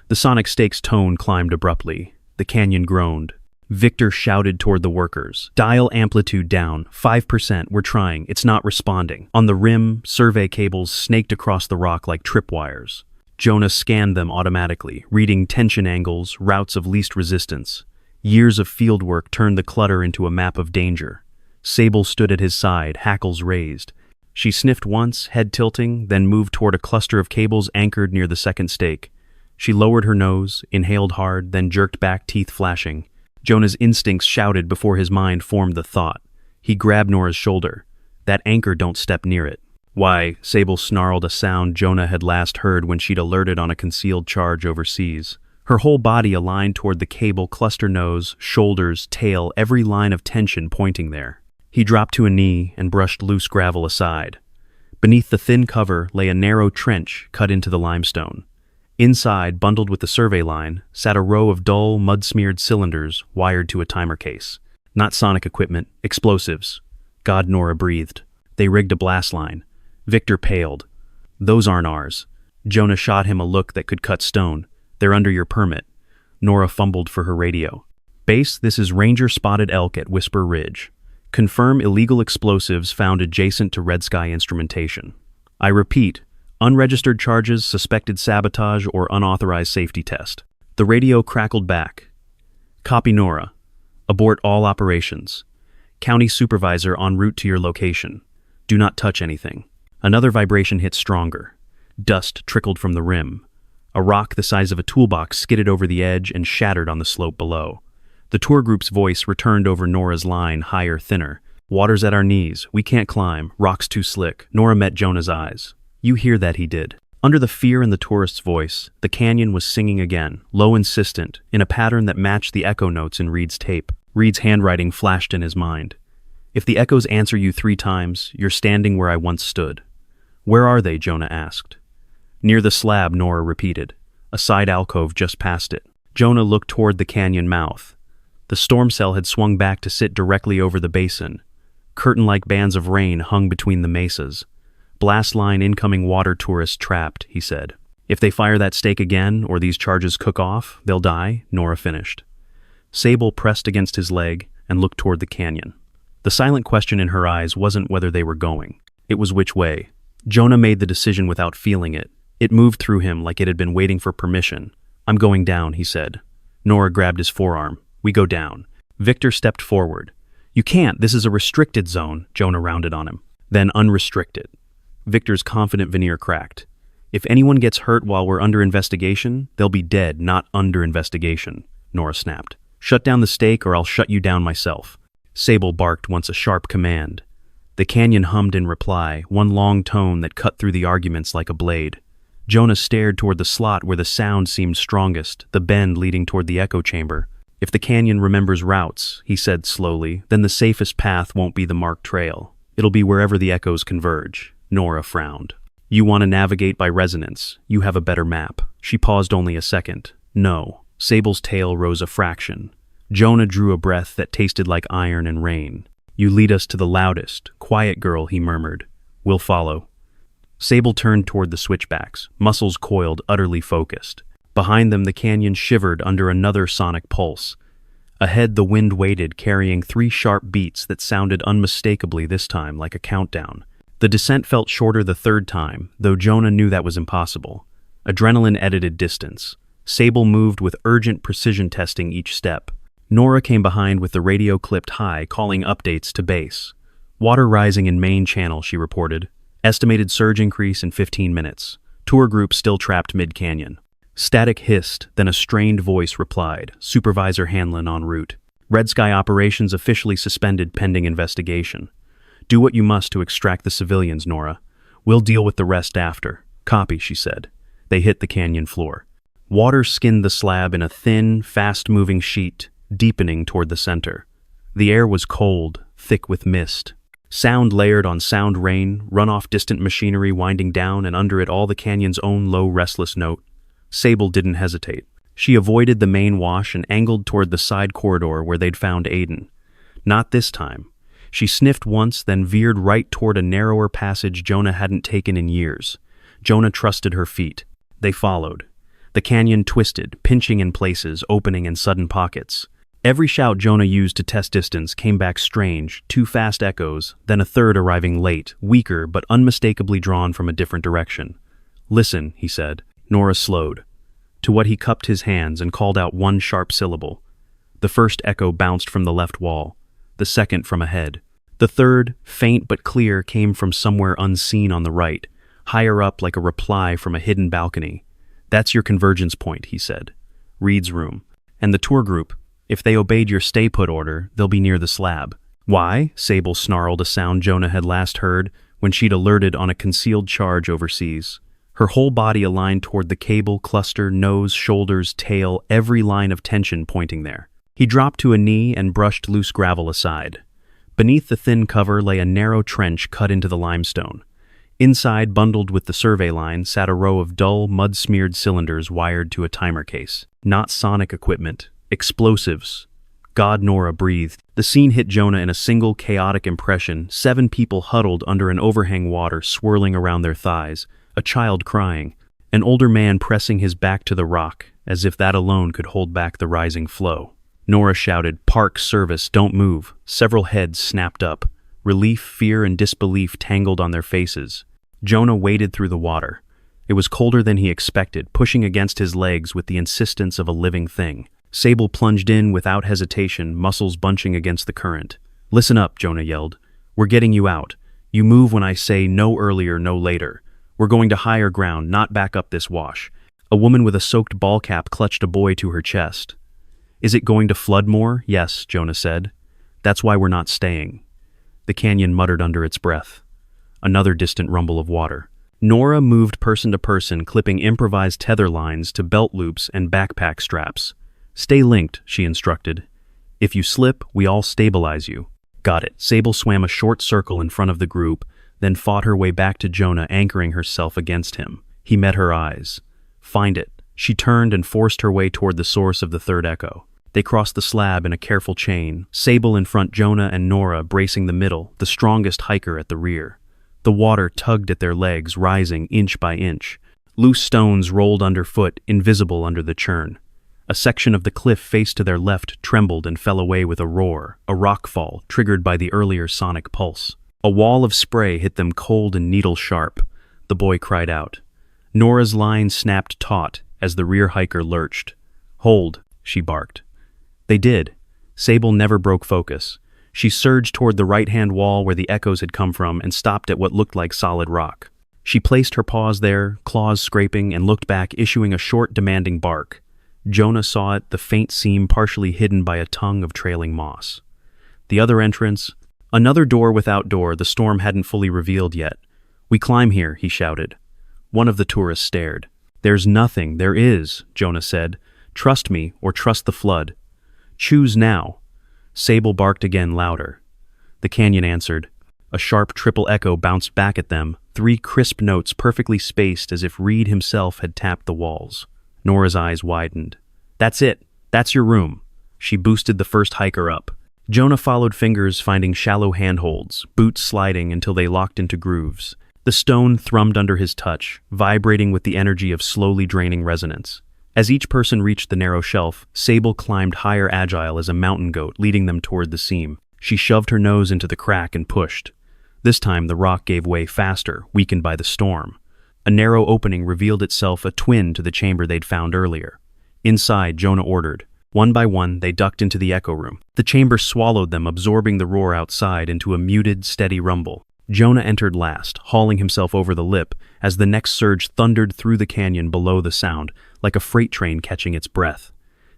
The sonic stake's tone climbed abruptly. The canyon groaned. Victor shouted toward the workers. "Dial amplitude down. 5%. We're trying. It's not responding." On the rim, survey cables snaked across the rock like tripwires. Jonah scanned them automatically, reading tension angles, routes of least resistance. Years of fieldwork turned the clutter into a map of danger. Sable stood at his side, hackles raised. She sniffed once, head tilting, then moved toward a cluster of cables anchored near the second stake. She lowered her nose, inhaled hard, then jerked back, teeth flashing. Jonah's instincts shouted before his mind formed the thought. He grabbed Nora's shoulder. "That anchor, don't step near it." "Why?" Sable snarled, a sound Jonah had last heard when she'd alerted on a concealed charge overseas. Her whole body aligned toward the cable, cluster nose, shoulders, tail, every line of tension pointing there. He dropped to a knee and brushed loose gravel aside. Beneath the thin cover lay a narrow trench cut into the limestone. Inside, bundled with the survey line, sat a row of dull, mud-smeared cylinders wired to a timer case. Not sonic equipment, explosives. God, Nora breathed. They rigged a blast line. Victor paled. "Those aren't ours." Jonah shot him a look that could cut stone. "They're under your permit." Nora fumbled for her radio. "Base, this is Ranger Spotted Elk at Whisper Ridge. Confirm illegal explosives found adjacent to Red Sky instrumentation. I repeat, unregistered charges, suspected sabotage, or unauthorized safety test." The radio crackled back. "Copy, Nora. Abort all operations. County supervisor en route to your location. Do not touch anything." Another vibration hit stronger. Dust trickled from the rim. A rock the size of a toolbox skidded over the edge and shattered on the slope below. The tour group's voice returned over Nora's line, higher, thinner. "Water's at our knees. We can't climb. Rock's too slick." Nora met Jonah's eyes. "You hear that?" He did. Under the fear in the tourist's voice, the canyon was singing again, low, insistent, in a pattern that matched the echo notes in Reed's tape. Reed's handwriting flashed in his mind. "If the echoes answer you 3 times, you're standing where I once stood." "Where are they?" Jonah asked. Near the slab, Nora repeated. A side alcove just past it. Jonah looked toward the canyon mouth. The storm cell had swung back to sit directly over the basin. Curtain-like bands of rain hung between the mesas. Blast line incoming water tourists trapped, he said. If they fire that stake again, or these charges cook off, they'll die, Nora finished. Sable pressed against his leg and looked toward the canyon. The silent question in her eyes wasn't whether they were going. It was which way. Jonah made the decision without feeling it. It moved through him like it had been waiting for permission. I'm going down, he said. Nora grabbed his forearm. We go down. Victor stepped forward. You can't, this is a restricted zone, Jonah rounded on him. Then unrestricted. Victor's confident veneer cracked. If anyone gets hurt while we're under investigation, they'll be dead, not under investigation, Nora snapped. Shut down the stake or I'll shut you down myself. Sable barked once a sharp command. The canyon hummed in reply, one long tone that cut through the arguments like a blade. Jonah stared toward the slot where the sound seemed strongest, the bend leading toward the echo chamber. If the canyon remembers routes, he said slowly, then the safest path won't be the marked trail. It'll be wherever the echoes converge. Nora frowned. You want to navigate by resonance. You have a better map. She paused only a second. No. Sable's tail rose a fraction. Jonah drew a breath that tasted like iron and rain. You lead us to the loudest. Quiet girl, he murmured. We'll follow. Sable turned toward the switchbacks, muscles coiled, utterly focused. Behind them, the canyon shivered under another sonic pulse. Ahead, the wind waited, carrying 3 sharp beats that sounded unmistakably this time like a countdown. The descent felt shorter the third time, though Jonah knew that was impossible. Adrenaline edited distance. Sable moved with urgent precision testing each step. Nora came behind with the radio clipped high, calling updates to base. Water rising in main channel, she reported. Estimated surge increase in 15 minutes. Tour group still trapped mid-canyon. Static hissed, then a strained voice replied, Supervisor Hanlon en route. Red Sky operations officially suspended pending investigation. Do what you must to extract the civilians, Nora. We'll deal with the rest after. Copy, she said. They hit the canyon floor. Water skinned the slab in a thin, fast-moving sheet, deepening toward the center. The air was cold, thick with mist. Sound layered on sound, rain, runoff distant machinery winding down, and under it all the canyon's own low, restless note. Sable didn't hesitate. She avoided the main wash and angled toward the side corridor where they'd found Aiden. Not this time. She sniffed once, then veered right toward a narrower passage Jonah hadn't taken in years. Jonah trusted her feet. They followed. The canyon twisted, pinching in places, opening in sudden pockets. Every shout Jonah used to test distance came back strange, 2 fast echoes, then a third arriving late, weaker but unmistakably drawn from a different direction. Listen, he said. Nora slowed. To what he cupped his hands and called out one sharp syllable. The first echo bounced from the left wall, the second from ahead. The third, faint but clear, came from somewhere unseen on the right, higher up like a reply from a hidden balcony. That's your convergence point, he said. Reed's room. And the tour group. If they obeyed your stay-put order, they'll be near the slab. Why? Sable snarled, a sound Jonah had last heard when she'd alerted on a concealed charge overseas. Her whole body aligned toward the cable, cluster, nose, shoulders, tail, every line of tension pointing there. He dropped to a knee and brushed loose gravel aside. Beneath the thin cover lay a narrow trench cut into the limestone. Inside, bundled with the survey line, sat a row of dull, mud-smeared cylinders wired to a timer case. Not sonic equipment. Explosives. God, Nora breathed. The scene hit Jonah in a single chaotic impression, 7 people huddled under an overhang, water swirling around their thighs, a child crying, an older man pressing his back to the rock, as if that alone could hold back the rising flow. Nora shouted, "Park service, don't move." Several heads snapped up. Relief, fear, and disbelief tangled on their faces. Jonah waded through the water. It was colder than he expected, pushing against his legs with the insistence of a living thing. Sable plunged in without hesitation, muscles bunching against the current. "Listen up," Jonah yelled. "We're getting you out. You move when I say no earlier, no later. We're going to higher ground, not back up this wash." A woman with a soaked ball cap clutched a boy to her chest. "Is it going to flood more?" "Yes," Jonah said. "That's why we're not staying." The canyon muttered under its breath. Another distant rumble of water. Nora moved person to person, clipping improvised tether lines to belt loops and backpack straps. "Stay linked," she instructed. "If you slip, we all stabilize you." "Got it." Sable swam a short circle in front of the group, then fought her way back to Jonah, anchoring herself against him. He met her eyes. Find it. She turned and forced her way toward the source of the third echo. They crossed the slab in a careful chain, Sable in front, Jonah and Nora bracing the middle, the strongest hiker at the rear. The water tugged at their legs, rising inch by inch. Loose stones rolled underfoot, invisible under the churn. A section of the cliff faced to their left trembled and fell away with a roar, a rockfall triggered by the earlier sonic pulse. A wall of spray hit them cold and needle-sharp. The boy cried out. Nora's line snapped taut as the rear hiker lurched. "Hold," she barked. They did. Sable never broke focus. She surged toward the right-hand wall where the echoes had come from and stopped at what looked like solid rock. She placed her paws there, claws scraping, and looked back, issuing a short, demanding bark. Jonah saw it, the faint seam partially hidden by a tongue of trailing moss. The other entrance, another door without door, the storm hadn't fully revealed yet. "We climb here," he shouted. One of the tourists stared. "There's nothing, there is," Jonah said. "Trust me, or trust the flood. Choose now." Sable barked again, louder. The canyon answered. A sharp triple echo bounced back at them, 3 crisp notes perfectly spaced as if Reed himself had tapped the walls. Nora's eyes widened. "That's it. That's your room." She boosted the first hiker up. Jonah followed, fingers finding shallow handholds, boots sliding until they locked into grooves. The stone thrummed under his touch, vibrating with the energy of slowly draining resonance. As each person reached the narrow shelf, Sable climbed higher, agile as a mountain goat, leading them toward the seam. She shoved her nose into the crack and pushed. This time the rock gave way faster, weakened by the storm. A narrow opening revealed itself, a twin to the chamber they'd found earlier. Inside, Jonah ordered. One by one, they ducked into the echo room. The chamber swallowed them, absorbing the roar outside into a muted, steady rumble. Jonah entered last, hauling himself over the lip, as the next surge thundered through the canyon below the sound, like a freight train catching its breath.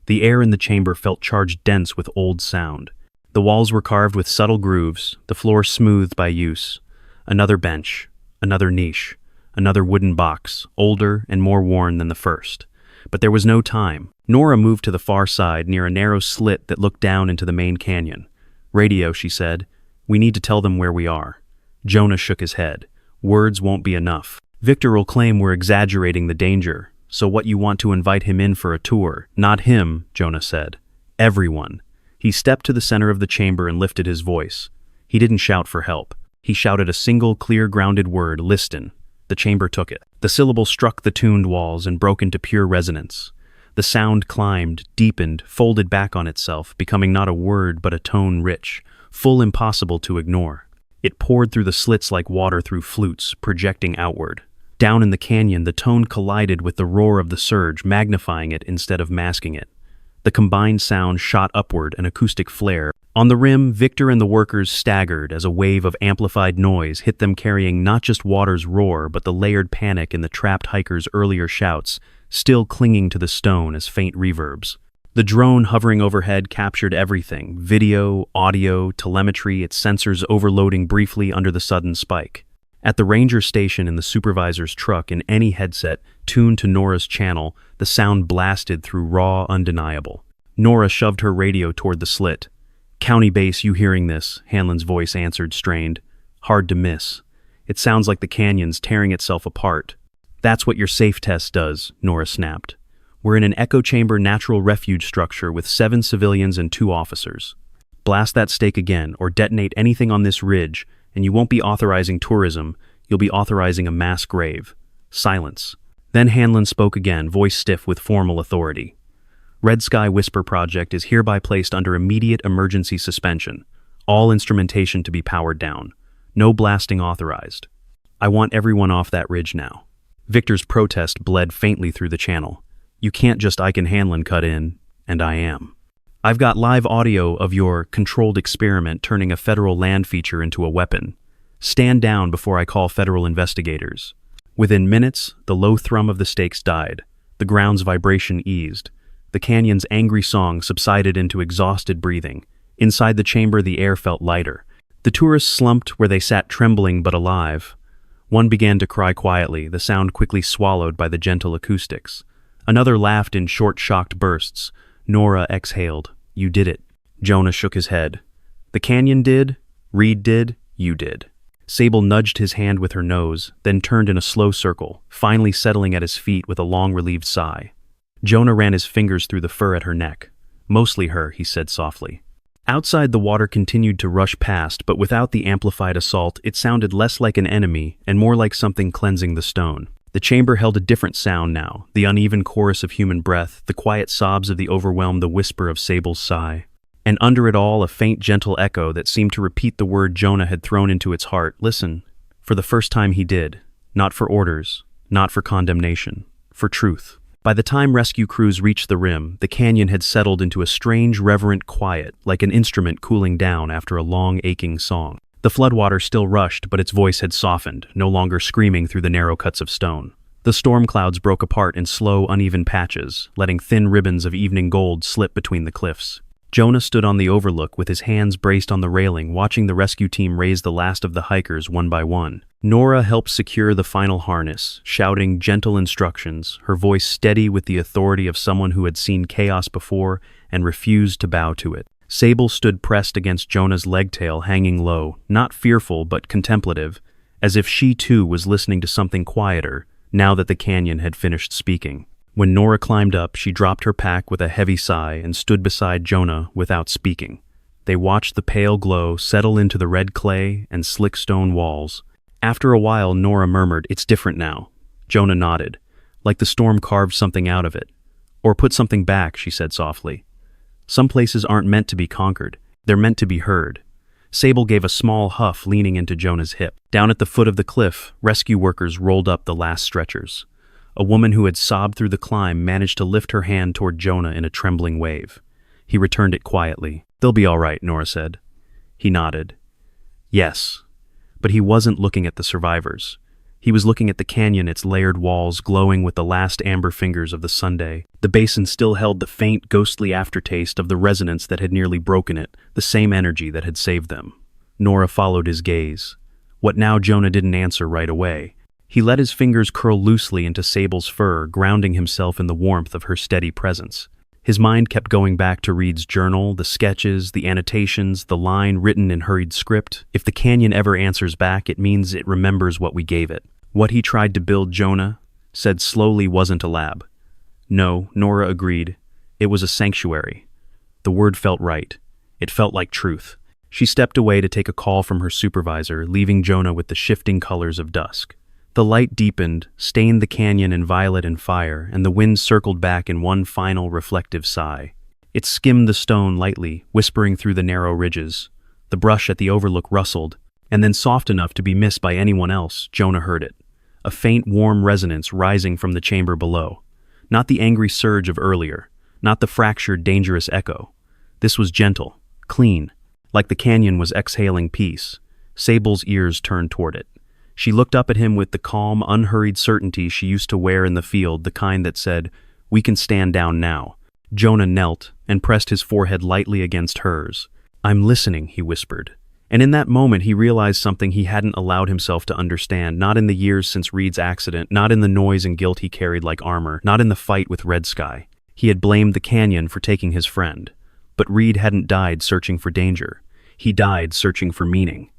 The air in the chamber felt charged dense with old sound. The walls were carved with subtle grooves, the floor smoothed by use. Another bench, another niche, another wooden box, older and more worn than the first. But there was no time. Nora moved to the far side, near a narrow slit that looked down into the main canyon. "Radio," she said. "We need to tell them where we are." Jonah shook his head. "Words won't be enough. Victor will claim we're exaggerating the danger, so what you want to invite him in for a tour." "Not him," Jonah said. "Everyone." He stepped to the center of the chamber and lifted his voice. He didn't shout for help. He shouted a single, clear, grounded word, "Listen." The chamber took it. The syllable struck the tuned walls and broke into pure resonance. The sound climbed, deepened, folded back on itself, becoming not a word but a tone rich, full, impossible to ignore. It poured through the slits like water through flutes, projecting outward. Down in the canyon, the tone collided with the roar of the surge, magnifying it instead of masking it. The combined sound shot upward, an acoustic flare. On the rim, Victor and the workers staggered as a wave of amplified noise hit them, carrying not just water's roar, but the layered panic in the trapped hikers' earlier shouts, still clinging to the stone as faint reverbs. The drone hovering overhead captured everything: video, audio, telemetry, its sensors overloading briefly under the sudden spike. At the ranger station in the supervisor's truck, in any headset tuned to Nora's channel, the sound blasted through, raw, undeniable. Nora shoved her radio toward the slit. "County base, you hearing this?" Hanlon's voice answered, strained. "Hard to miss. It sounds like the canyon's tearing itself apart." "That's what your safe test does," Nora snapped. "We're in an echo chamber natural refuge structure with 7 civilians and 2 officers. Blast that stake again or detonate anything on this ridge, and you won't be authorizing tourism, you'll be authorizing a mass grave." Silence. Then Hanlon spoke again, voice stiff with formal authority. "Red Sky Whisper Project is hereby placed under immediate emergency suspension. All instrumentation to be powered down. No blasting authorized. I want everyone off that ridge now." Victor's protest bled faintly through the channel. "You can't just Ike and Hanlon cut in, and I am. I've got live audio of your controlled experiment turning a federal land feature into a weapon. Stand down before I call federal investigators." Within minutes, the low thrum of the stakes died. The ground's vibration eased. The canyon's angry song subsided into exhausted breathing. Inside the chamber, the air felt lighter. The tourists slumped where they sat, trembling but alive. One began to cry quietly, the sound quickly swallowed by the gentle acoustics. Another laughed in short, shocked bursts. Nora exhaled. "You did it." Jonah shook his head. "The canyon did, Reed did, you did." Sable nudged his hand with her nose, then turned in a slow circle, finally settling at his feet with a long relieved sigh. Jonah ran his fingers through the fur at her neck. "Mostly her," he said softly. Outside, the water continued to rush past, but without the amplified assault, it sounded less like an enemy and more like something cleansing the stone. The chamber held a different sound now, the uneven chorus of human breath, the quiet sobs of the overwhelmed, the whisper of Sable's sigh. And under it all, a faint, gentle echo that seemed to repeat the word Jonah had thrown into its heart: listen. For the first time he did. Not for orders, not for condemnation, for truth. By the time rescue crews reached the rim, the canyon had settled into a strange, reverent quiet, like an instrument cooling down after a long, aching song. The floodwater still rushed, but its voice had softened, no longer screaming through the narrow cuts of stone. The storm clouds broke apart in slow, uneven patches, letting thin ribbons of evening gold slip between the cliffs. Jonah stood on the overlook with his hands braced on the railing, watching the rescue team raise the last of the hikers one by one. Nora helped secure the final harness, shouting gentle instructions, her voice steady with the authority of someone who had seen chaos before and refused to bow to it. Sable stood pressed against Jonah's leg tail, hanging low, not fearful but contemplative, as if she too was listening to something quieter, now that the canyon had finished speaking. When Nora climbed up, she dropped her pack with a heavy sigh and stood beside Jonah without speaking. They watched the pale glow settle into the red clay and slick stone walls. After a while, Nora murmured, "It's different now." Jonah nodded, like the storm carved something out of it. "Or put something back," she said softly. "Some places aren't meant to be conquered. They're meant to be heard." Sable gave a small huff, leaning into Jonah's hip. Down at the foot of the cliff, rescue workers rolled up the last stretchers. A woman who had sobbed through the climb managed to lift her hand toward Jonah in a trembling wave. He returned it quietly. "They'll be all right," Nora said. He nodded. Yes. But he wasn't looking at the survivors. He was looking at the canyon, its layered walls glowing with the last amber fingers of the Sunday. The basin still held the faint, ghostly aftertaste of the resonance that had nearly broken it, the same energy that had saved them. Nora followed his gaze. What now? Jonah didn't answer right away. He let his fingers curl loosely into Sable's fur, grounding himself in the warmth of her steady presence. His mind kept going back to Reed's journal, the sketches, the annotations, the line written in hurried script. If the canyon ever answers back, it means it remembers what we gave it. What he tried to build, Jonah said slowly, wasn't a lab. No, Nora agreed. It was a sanctuary. The word felt right. It felt like truth. She stepped away to take a call from her supervisor, leaving Jonah with the shifting colors of dusk. The light deepened, stained the canyon in violet and fire, and the wind circled back in one final reflective sigh. It skimmed the stone lightly, whispering through the narrow ridges. The brush at the overlook rustled, and then soft enough to be missed by anyone else, Jonah heard it. A faint, warm resonance rising from the chamber below. Not the angry surge of earlier, not the fractured, dangerous echo. This was gentle, clean, like the canyon was exhaling peace. Sable's ears turned toward it. She looked up at him with the calm, unhurried certainty she used to wear in the field, the kind that said, "We can stand down now." Jonah knelt and pressed his forehead lightly against hers. "I'm listening," he whispered. And in that moment he realized something he hadn't allowed himself to understand, not in the years since Reed's accident, not in the noise and guilt he carried like armor, not in the fight with Red Sky. He had blamed the canyon for taking his friend. But Reed hadn't died searching for danger. He died searching for meaning.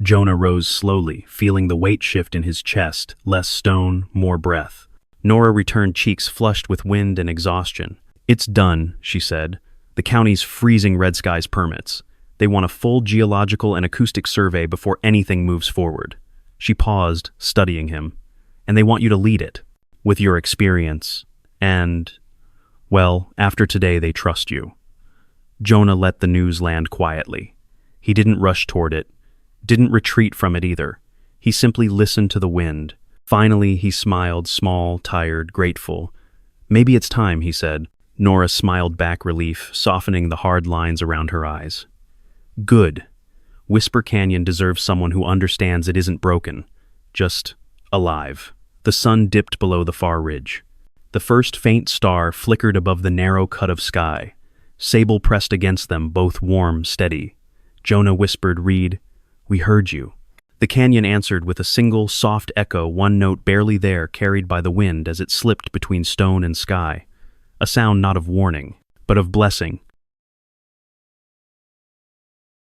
Jonah rose slowly, feeling the weight shift in his chest, less stone, more breath. Nora returned, cheeks flushed with wind and exhaustion. "It's done," she said. "The county's freezing Red Sky's permits. They want a full geological and acoustic survey before anything moves forward." She paused, studying him. "And they want you to lead it, with your experience. And, well, after today they trust you." Jonah let the news land quietly. He didn't rush toward it, didn't retreat from it either. He simply listened to the wind. Finally, he smiled, small, tired, grateful. "Maybe it's time," he said. Nora smiled back relief, softening the hard lines around her eyes. "Good. Whisper Canyon deserves someone who understands it isn't broken, just alive." The sun dipped below the far ridge. The first faint star flickered above the narrow cut of sky. Sable pressed against them, both warm, steady. Jonah whispered, "Reed, we heard you." The canyon answered with a single, soft echo, one note barely there, carried by the wind as it slipped between stone and sky. A sound not of warning, but of blessing.